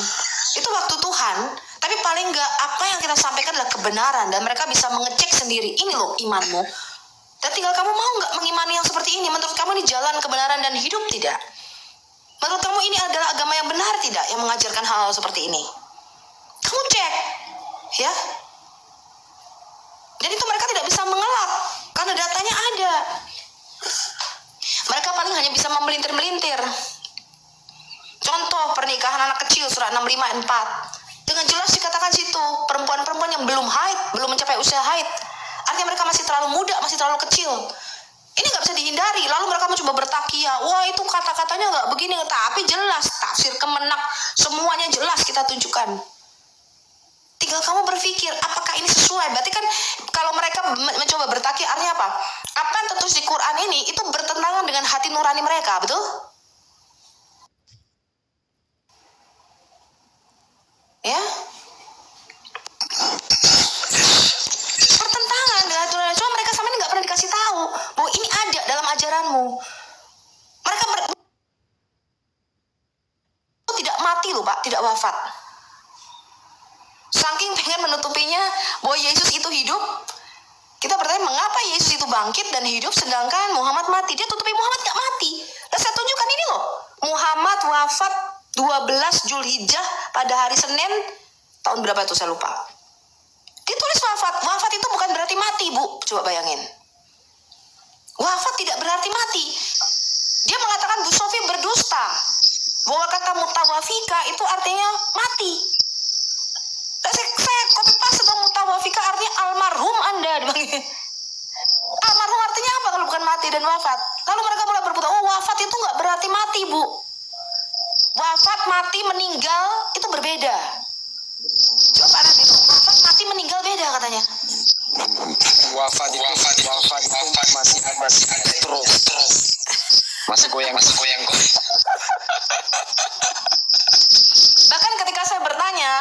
Itu waktu Tuhan. Tapi paling enggak apa yang kita sampaikan adalah kebenaran dan mereka bisa mengecek sendiri, ini loh imanmu. Dan tinggal kamu mau nggak mengimani yang seperti ini? Menurut kamu ini jalan kebenaran dan hidup tidak? Menurut kamu ini adalah agama yang benar tidak? Yang mengajarkan hal-hal seperti ini? Kamu cek, ya. Dan itu mereka tidak bisa mengelak karena datanya ada. Mereka paling hanya bisa memelintir-melintir. Contoh pernikahan anak kecil surat 65 ayat 4. Dengan jelas dikatakan situ, perempuan-perempuan yang belum haid, belum mencapai usia haid. Artinya mereka masih terlalu muda, masih terlalu kecil. Ini nggak bisa dihindari. Lalu mereka mencoba bertakia, wah itu kata-katanya nggak begini. Tapi jelas, tafsir Kemenak, semuanya jelas kita tunjukkan. Tinggal kamu berpikir, apakah ini sesuai? Berarti kan kalau mereka mencoba bertakia, artinya apa? Apa yang tertulis di Quran ini, itu bertentangan dengan hati nurani mereka, betul? Ya, Pak, tidak wafat. Saking pengen menutupinya bahwa Yesus itu hidup, kita bertanya mengapa Yesus itu bangkit dan hidup sedangkan Muhammad mati. Dia tutupi Muhammad gak mati. Dan saya tunjukkan ini loh, Muhammad wafat 12 Zulhijjah pada hari Senin, tahun berapa itu saya lupa. Ditulis wafat. Wafat itu bukan berarti mati, Bu. Coba bayangin. Wafat tidak berarti mati. Dia mengatakan Bu Sofi berdusta, bahwa kata mutawafika itu artinya mati. Saya copy paste dong, mutawafika artinya almarhum Anda. Almarhum artinya apa kalau bukan mati dan wafat? Lalu mereka mulai berputar, oh wafat itu nggak berarti mati, Bu. Wafat, mati, meninggal itu berbeda. Coba nanti dong, wafat, mati, meninggal beda katanya. Wafat itu masih terus. Masih goyang. Bahkan ketika saya bertanya,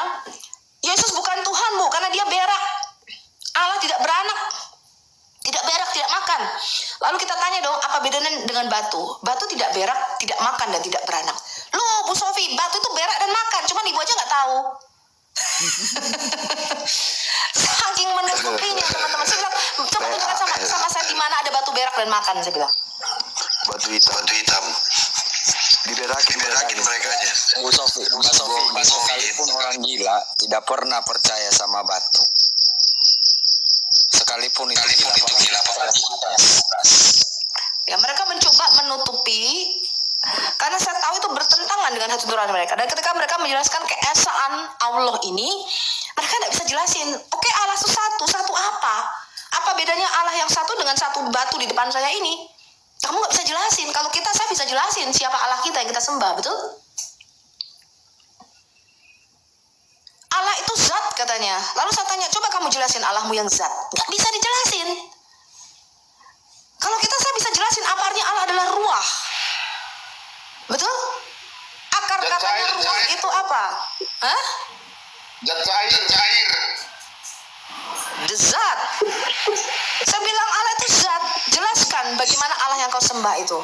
Yesus bukan Tuhan, Bu, karena dia berak. Allah tidak beranak, tidak berak, tidak makan. Lalu kita tanya dong, apa bedanya dengan batu? Batu tidak berak, tidak makan, dan tidak beranak. Loh, Bu Sofi, batu itu berak dan makan, cuman ibu aja nggak tahu. Saking menutupinya, teman-teman. Saya bilang, coba tunjukkan sama saya di mana ada batu berak dan makan, saya bilang. Batu hitam. Diberakin mereka aja. Bu Sofi, sekalipun orang gila tidak pernah percaya sama batu. Sekalipun itu gila. Ya, mereka mencoba menutupi karena saya tahu itu bertentangan dengan hati nurani mereka. Dan ketika mereka menjelaskan keesaan Allah ini, mereka tidak bisa jelasin. Oke, Allah itu satu apa? Apa bedanya Allah yang satu dengan satu batu di depan saya ini? Kamu nggak bisa jelasin. Kalau saya bisa jelasin siapa Allah kita yang kita sembah, betul? Allah itu zat katanya. Lalu saya tanya, coba kamu jelasin Allahmu yang zat. Nggak bisa dijelasin. Kalau saya bisa jelasin apa artinya Allah adalah ruah. Betul? Akar katanya ruah itu apa? Hah? Zat cair. Zat. Saya bilang Allah itu zat. Jelaskan bagaimana Allah yang kau sembah itu.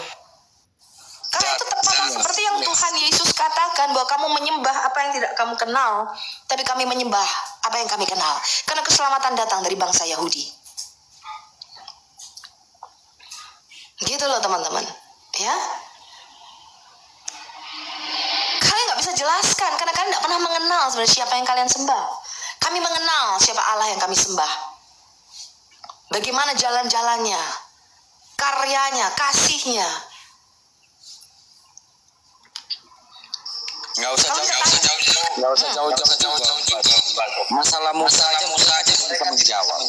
Karena itu tepat seperti yang Tuhan Yesus katakan, bahwa kamu menyembah apa yang tidak kamu kenal, tapi kami menyembah apa yang kami kenal. Karena keselamatan datang dari bangsa Yahudi. Gitu loh teman-teman. Ya. Kalian gak bisa jelaskan, karena kalian gak pernah mengenal sebenarnya siapa yang kalian sembah. Kami mengenal siapa Allah yang kami sembah. Bagaimana jalan-jalannya, karyanya, kasihnya. Nggak usah jauh-jauh. Masalah Musa aja bisa menjawab.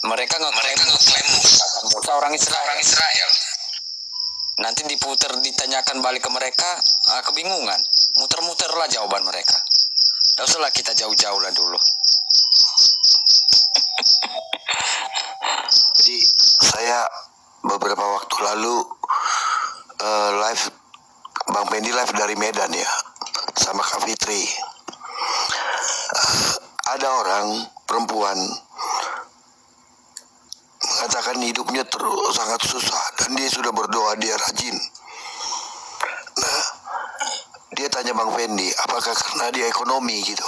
Mereka ngeklaim Musa orang Israel. Nanti diputer, ditanyakan balik ke mereka, kebingungan. Muter-muterlah jawaban mereka. Nggak usahlah kita jauh-jauh lah dulu. Jadi saya beberapa waktu lalu live Bang Pendi live dari Medan ya, sama Kak Fitri. Ada orang perempuan mengatakan hidupnya terus sangat susah dan dia sudah berdoa, dia rajin. Nah, dia tanya Bang Pendi, apakah karena dia ekonomi gitu?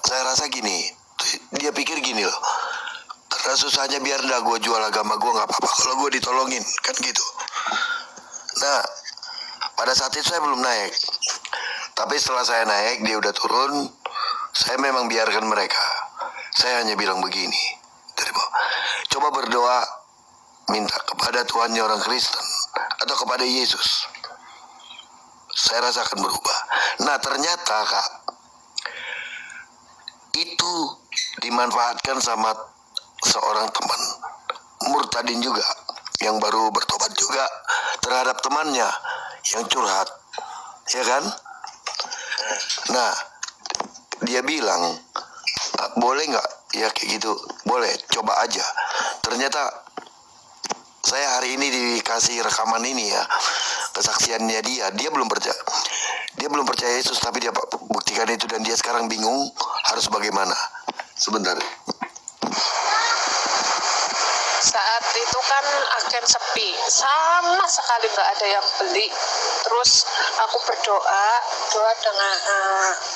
Saya rasa gini, dia pikir gini loh, karena susahnya biar dah gue jual agama gue, nggak apa-apa kalau gue ditolongin, kan gitu. Nah, pada saat itu saya belum naik, tapi setelah saya naik dia udah turun. Saya memang biarkan mereka. Saya hanya bilang begini, coba berdoa minta kepada Tuhannya orang Kristen atau kepada Yesus. Saya rasakan berubah. Nah, ternyata Kak, itu dimanfaatkan sama seorang teman murtadin juga, yang baru bertobat juga, terhadap temannya yang curhat, ya kan? Nah, dia bilang, boleh nggak ya kayak gitu? Boleh, coba aja. Ternyata saya hari ini dikasih rekaman ini ya, kesaksiannya dia belum percaya Yesus, tapi dia buktikan itu dan dia sekarang bingung harus bagaimana. Sebentar. saat itu kan agen sepi, sama sekali nggak ada yang beli. Terus aku berdoa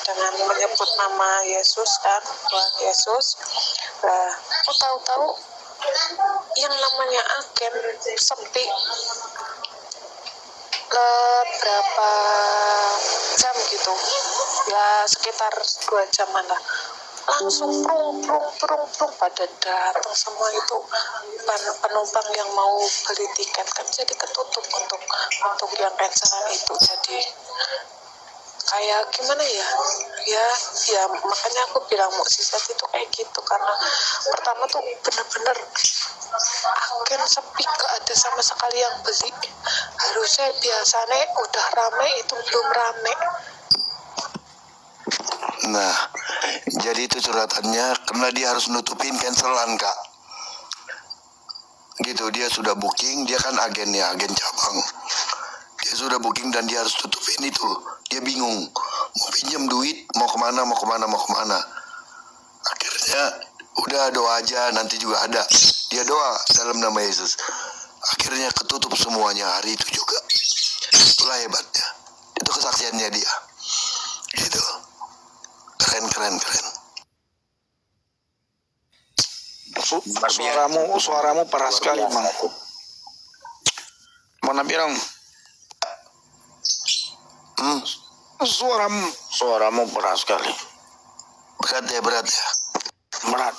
dengan menyebut nama Yesus kan, Tuhan Yesus. Nah, aku tahu-tahu yang namanya agen sepi. Berapa jam gitu ya, sekitar 2 jaman lah, langsung prung pada datang semua itu penumpang yang mau beli tiket kan, jadi ketutup untuk yang cancelan itu. Jadi kayak gimana ya makanya aku bilang mukjizat itu kayak gitu, karena pertama tuh bener-bener agen sepi, gak ada sama sekali yang beli. Harusnya biasanya udah rame, itu belum rame. Nah, jadi itu curhatannya karena dia harus nutupin cancelan, Kak. Gitu, dia sudah booking, dia kan agennya, agen cabang. Dia sudah booking dan dia harus tutupin itu. Dia bingung, mau pinjam duit, mau kemana. Akhirnya, udah doa aja, nanti juga ada. Dia doa dalam nama Yesus. Akhirnya ketutup semuanya hari itu juga. Itulah hebatnya. Itu kesaksiannya dia. Gitu. Keren. Suaramu parah sekali, Bang. Mana bilang? Suaramu parah sekali. Berat ya. Berat.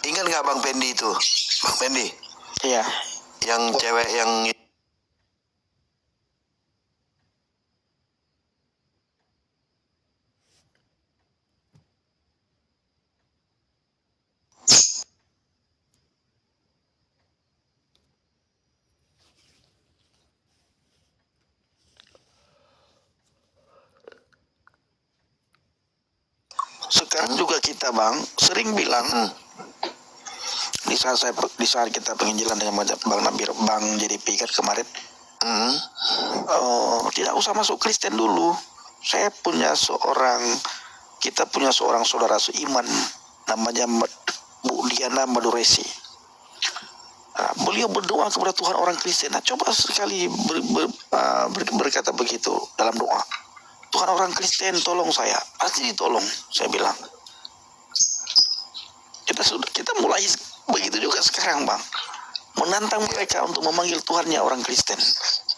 Ingat nggak Bang Pendi itu? Bang Pendi? Iya. Yang cewek yang Sekarang juga kita, Bang, sering bilang di saat kita penginjilan dengan Bang Nabir, Bang JDP kan kemarin, tidak usah masuk Kristen dulu. Kita punya seorang saudara seiman namanya Bu Diana Maduresi. Nah, beliau berdoa kepada Tuhan orang Kristen. Nah, coba sekali berkata begitu dalam doa. Tuhan orang Kristen tolong saya, pasti ditolong, saya bilang. Kita mulai begitu juga sekarang, Bang, menantang mereka untuk memanggil Tuhannya orang Kristen.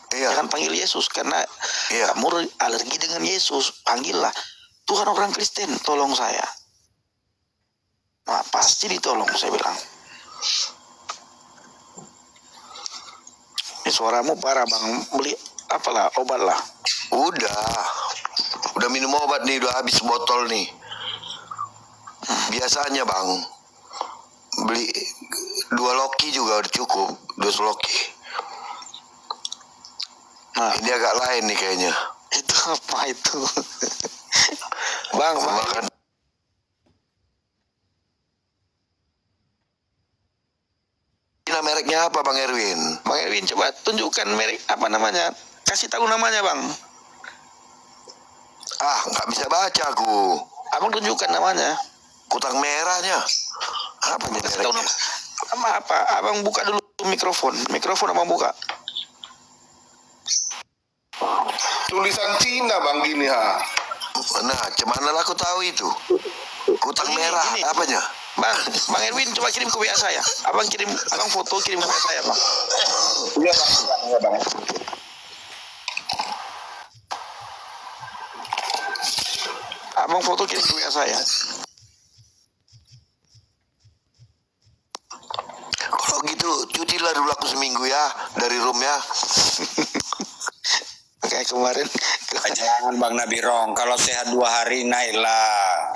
Jangan panggil Yesus, karena kamu alergi dengan Yesus. Panggillah Tuhan orang Kristen, tolong saya. Nah, pasti ditolong, saya bilang. Ini suaramu parah, Bang. Beli apalah, obat lah. Udah minum obat nih, udah habis botol nih. Biasanya Bang, beli 2 loki juga udah cukup, 2 loki. Nah, ini agak lain nih kayaknya. Itu apa itu? Bang, makan. Ini mereknya apa Bang Erwin? Bang Erwin, coba tunjukkan merek apa namanya. Kasih tahu namanya, Bang. Nggak bisa baca aku. Abang tunjukkan namanya. Kutang merahnya. Apa nih mereknya? Apa? Abang buka dulu mikrofon. Mikrofon abang buka. Tulisan Cina Bang gini ha. Nah, cemana lah aku tahu itu. Kutang merah, ini. apanya? Bang Erwin, coba kirim ke WA saya. Abang foto kirim ke WA saya, Bang. Iya Bang. Abang foto kirim ke WA saya. Kalau gitu, cutilah dulu aku seminggu ya dari room ya. Kayak kemarin. Jangan Bang Nabirong, kalau sehat 2 hari naiklah.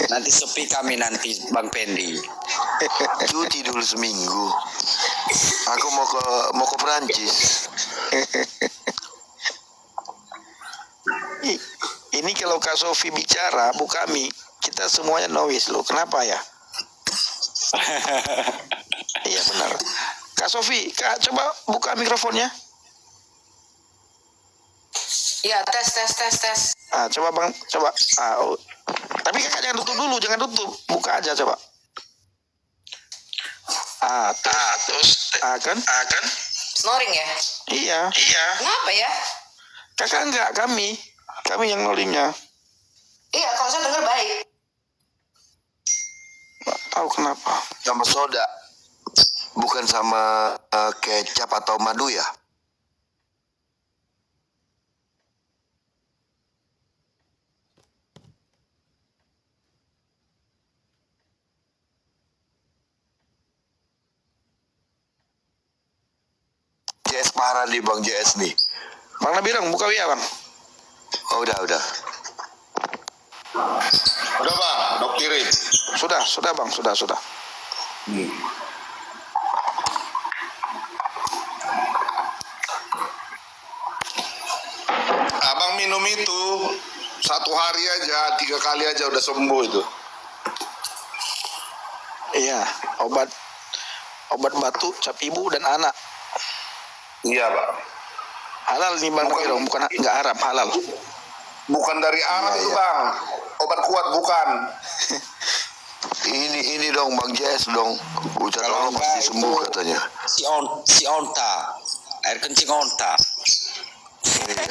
Nanti sepi kami nanti Bang Pendi. Cuti dulu seminggu. Aku mau ke Perancis. Ini kalau Kak Sofi bicara, Bu kami, kita semuanya noise loh. Kenapa ya? Iya benar. Kak Sofi, Kak coba buka mikrofonnya. Ya, tes. Coba Bang, coba. Tapi Kakak jangan tutup dulu, jangan tutup. Buka aja coba. Terus kan? Snoring ya? Iya. Kenapa ya? Kakak enggak, kami yang nolingnya. Iya, kalau saya dengar baik. Nggak tahu kenapa. Sama soda. Bukan sama kecap atau madu ya? JS parah nih Bang JS nih. Bang Nabirong, buka WA Bang. Oh, udah. Udah Bang, Dok kirim. Sudah Bang, sudah. Abang minum itu 1 hari aja, 3 kali aja udah sembuh itu. Iya, obat batu, cap ibu dan anak. Iya Bang. Halal nih Bang Nabirong, bukan enggak haram, halal. Bukan dari Arab itu Bang. Obat kuat bukan. Ini dong Bang JS dong. Ucap Allah pasti sembuh katanya. Si onta. Air kencing onta. Iya.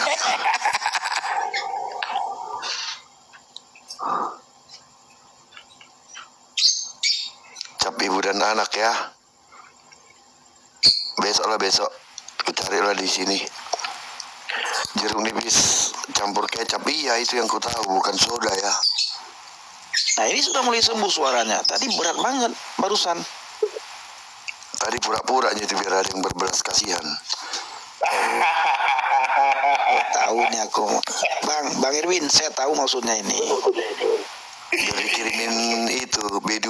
Cap ibu dan anak ya. Besok kita carilah di sini. Jeruk nipis campur kecap, iya itu yang ku tahu, bukan soda ya. Nah ini sudah mulai sembuh suaranya. Tadi berat banget barusan. Tadi pura-pura aja itu biar ada yang berbelas kasihan. Tahu nih aku. Bang Irwin, saya tahu maksudnya ini. Biar dikirimin itu B2.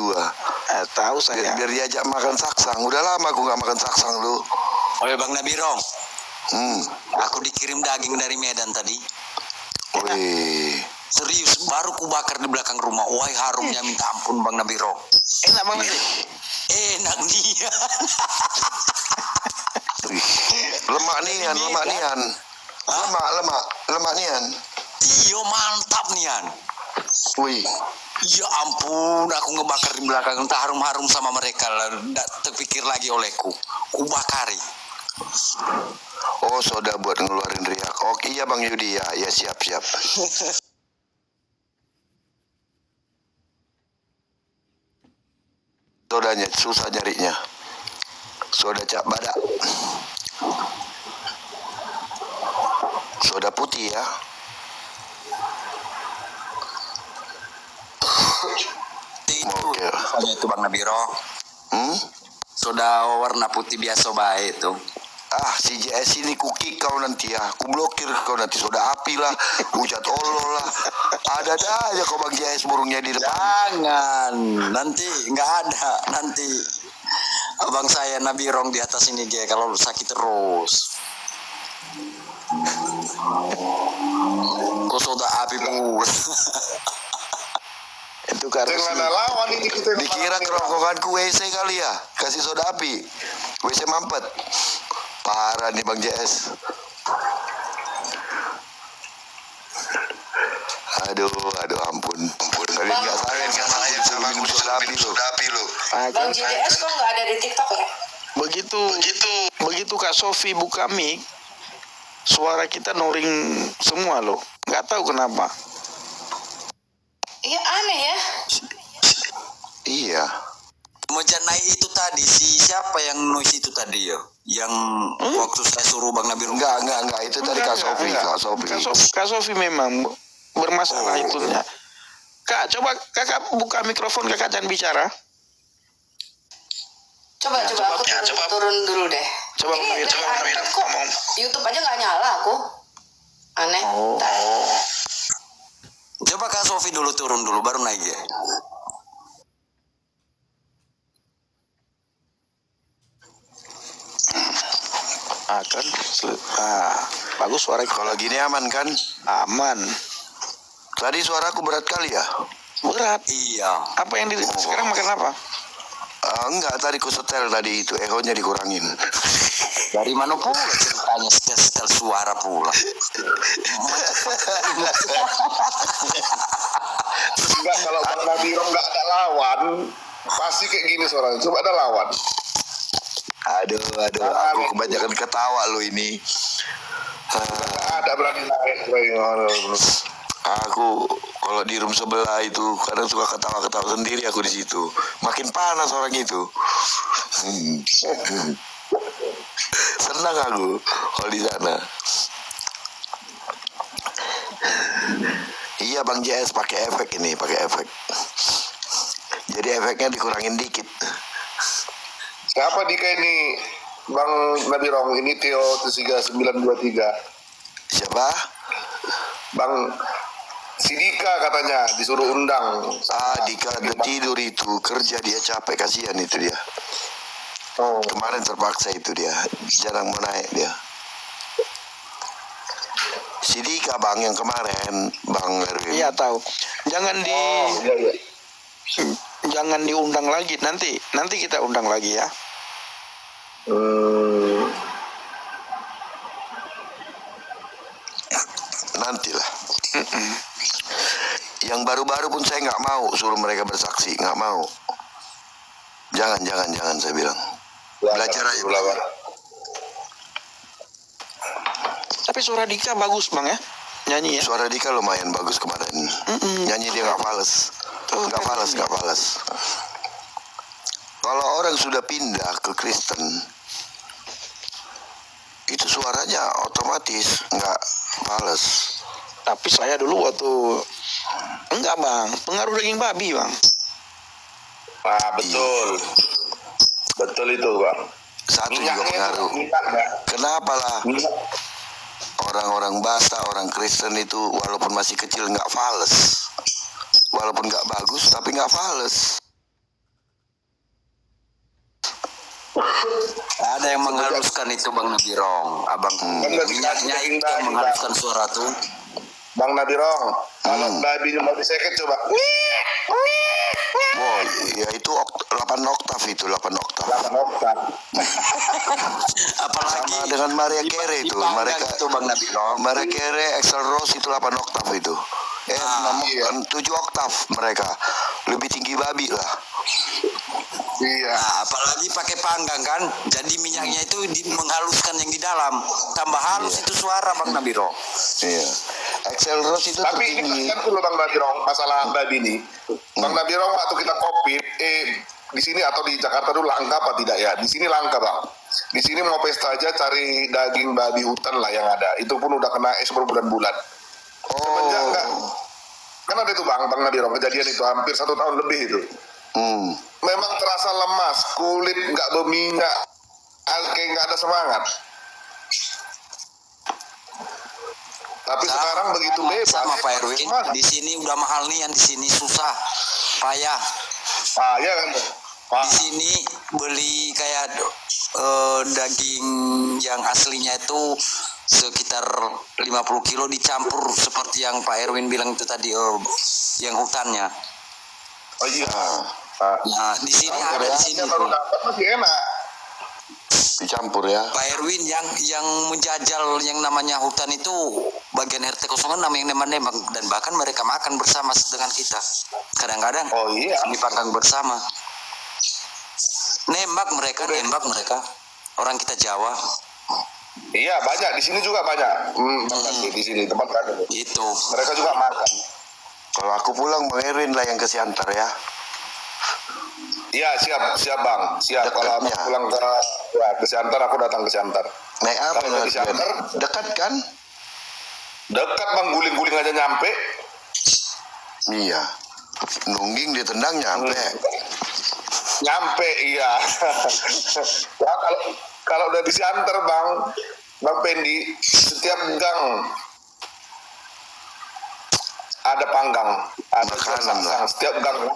Tahu saya. Biar diajak makan saksang. Udah lama aku nggak makan saksang lu. Oleh Bang Nabirong, Hmm. aku dikirim daging dari Medan tadi. Wih. Serius, baru ku bakar di belakang rumah. Wah, harumnya minta ampun Bang Nabirong. Enak banget nih. Enak dia. Wih. Lemak nian. Lemak nian. Iya, mantap nian. Wih. Ya ampun, aku ngebakar di belakang. Entah harum-harum sama mereka lah. Tak terpikir lagi olehku. Ku bakari. Oh, soda buat ngeluarin riak. Oke, iya Bang Yudi ya. Ya siap. Sodanya susah nyarinya. Soda Cak Badak. Soda putih ya. Itu, Oke. soalnya itu Bang Nabirong. Soda warna putih biasa baik itu. Si JS ini kuki kau nanti ya. Ku blokir kau nanti, soda api lah, hujat Allah lah. Ada aja kau Bang JS burungnya di depan. Jangan, nanti nggak ada. Nanti abang saya Nabirong di atas ini dia kalau sakit terus. Kok soda api bu? Itu karena Jangan ada lawan ini kita. Dikira kerongkonganku WC kali ya. Kasih soda api. WC mampet. Parah nih Bang JS. Aduh ampun. Kalian nggak sayang sama aku disuruh minum soda api lo. Bang JDS kok nggak ada di TikTok ya? Begitu Kak Sofi buka mic, suara kita noring semua loh. Nggak tahu kenapa. Iya aneh ya. Iya. Mencanai itu tadi siapa yang noise itu tadi ya? Yang waktu saya suruh Bang Nabirong. Enggak. Itu tadi Kak Sofi. Kak Sofi memang bermasalah itunya. Kak, coba kakak buka mikrofon, kakak jangan bicara. Coba aku turun dulu deh. Coba Ini Nabirong, dari iPad kok YouTube aja nggak nyala aku. Aneh. Coba Kak Sofi dulu turun dulu baru naik ya. Bagus suara. Kalau gini aman kan? Aman. Tadi suaraku berat kali ya? Berat. Iya. Apa yang sekarang makan apa? Enggak, tadi ku setel tadi itu ehonya dikurangin. Dari mana pula ceritanya setel suara pula. Enggak, kalau Bang Nabiro nggak ada lawan, pasti kayak gini suaranya. Coba ada lawan. Aduh, aku kebanyakan ketawa lo ini. Ada berani naik. Aku kalau di room sebelah itu kadang suka ketawa-ketawa sendiri aku di situ. Makin panas orang itu. Senang aku kalau di sana. Iya Bang JS pakai efek ini, pakai efek. Jadi efeknya dikurangin dikit. Siapa Dika ini? Bang Nabirong, ini Theo 3923. Siapa? Bang si Dika katanya disuruh undang. Dika udah tidur itu, kerja dia capek, kasihan itu dia. Oh. Kemarin terpaksa itu dia, jarang mau naik dia. Si Dika Bang yang kemarin, Bang Erwin. Iya tahu. Jangan Iya. jangan diundang lagi, nanti kita undang lagi ya. Nantilah. Yang baru-baru pun saya nggak mau suruh mereka bersaksi, nggak mau. Jangan saya bilang. Belajar aja. Tapi suara Dika bagus Bang ya, nyanyi ya. Suara Dika lumayan bagus kemarin. Nyanyi dia nggak fales. Nggak fales. Kalau orang sudah pindah ke Kristen, itu suaranya otomatis nggak fales. Tapi saya dulu waktu enggak Bang, pengaruh daging babi Bang. Betul. Betul itu Bang. Satu juga pengaruh. Kenapa lah? Orang-orang Batak, orang Kristen itu walaupun masih kecil nggak fales. Walaupun nggak bagus tapi nggak fales. Ada yang menghaluskan itu Bang Nabirong. Abang minyaknya itu yang menghaluskan suara tuh. Bang Nabirong, kalau babinya mau diseket coba. Wow, ya itu 8 oktav itu, 8 oktav. 8 oktav. Apalagi Sama dengan Maria Carey itu, mereka itu Bang Nabirong. Maria Carey, Axl Rose itu 8 oktav itu. 7 oktav mereka. Lebih tinggi babi lah. Iya. Nah, apalagi pakai panggang kan, jadi minyaknya itu menghaluskan yang di dalam, tambah halus itu suara Bang Nabirong. Iya. Axl Rose itu Tapi tertinggi. kan dulu Bang Nabirong masalah babi ini. Bang Nabirong waktu kita COVID, di sini atau di Jakarta dulu langka apa tidak ya? Di sini langka Bang. Di sini mau pesta aja cari daging babi hutan lah yang ada. Itu pun udah kena es berbulan-bulan. Semenjak enggak. Kan ada itu Bang Nabirong kejadian itu hampir 1 tahun lebih itu. Memang terasa lemas, kulit nggak berminyak, kayak nggak ada semangat. Tapi sekarang begitu bebas. Sama Pak Erwin, di sini udah mahal nih, yang di sini susah, payah. Ya kan. Di sini beli kayak daging yang aslinya itu sekitar 50 kilo dicampur seperti yang Pak Erwin bilang itu tadi, yang hutannya. Oh iya. Nah, di sini ada di sini. Baru dapat masih enak. Dicampur ya. Pak Erwin yang menjajal yang namanya hutan itu bagian RT 06 yang nembak dan bahkan mereka makan bersama dengan kita. Kadang-kadang dipanggang bersama. Nembak mereka. Orang kita Jawa. Iya banyak di sini juga banyak. Di sini tempat kami. Itu. Mereka juga makan. Kalau aku pulang Bang Erwin lah yang ke Siantar ya. Iya siap Bang. Siap. Kalau aku pulang ke Siantar, aku datang ke Siantar. Naik apa Kalau di Siantar dekat kan? Dekat Bang, guling-guling aja nyampe. Iya. Nungging ditendang nyampe. Nyampe iya. Ya, kalau udah di Siantar Bang Pendi, setiap gang ada panggang, ada makanan lah. Setiap gang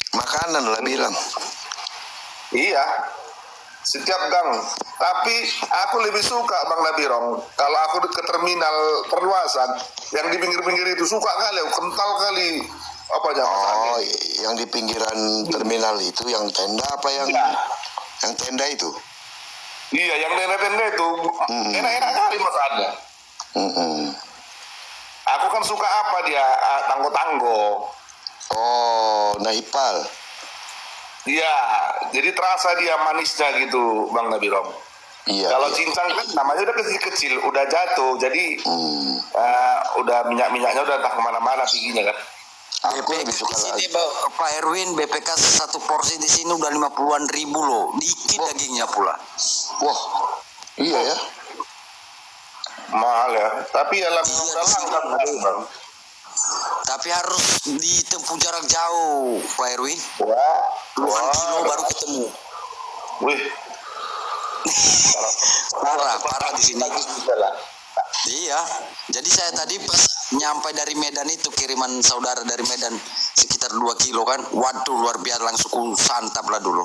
Makanan lah bilang. Iya, setiap gang. Tapi aku lebih suka Bang Nabirong kalau aku ke terminal perluasan yang di pinggir-pinggir itu suka kali, kental kali Apa aja Mas Oh, Agen? yang di pinggiran terminal itu, yang tenda apa yang Iya. yang tenda itu? Iya, yang tenda-tenda itu enak-enak kali Mas Agen. Mm-mm. Aku kan suka apa dia, tanggo-tanggo. Oh, Nahipal. Iya, jadi terasa dia manisnya gitu, Bang Nabirom. Iya. Kalau iya. cincang kan namanya udah kecil-kecil, udah jatuh, jadi Hmm. udah minyak-minyaknya udah entah kemana-mana piginya kan. Aku lebih BPK suka di sini lagi. Pak Erwin, BPK satu porsi di sini udah 50-an ribu loh, dikit dagingnya pula. Wah, iya ya. Mahal ya, tapi ya langsung Iya, di sini. Bang. Tapi harus ditempuh jarak jauh, Pak Erwin. Wah, Puluhan kilo baru ketemu. Wih, Parah di sini. bisa lah. Iya, jadi saya tadi pas nyampe dari Medan itu, kiriman saudara dari Medan sekitar 2 kilo kan, waduh luar biasa, langsung ku santap lah dulu.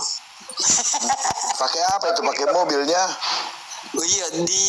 Pakai apa itu? Pakai mobilnya? Oh iya, di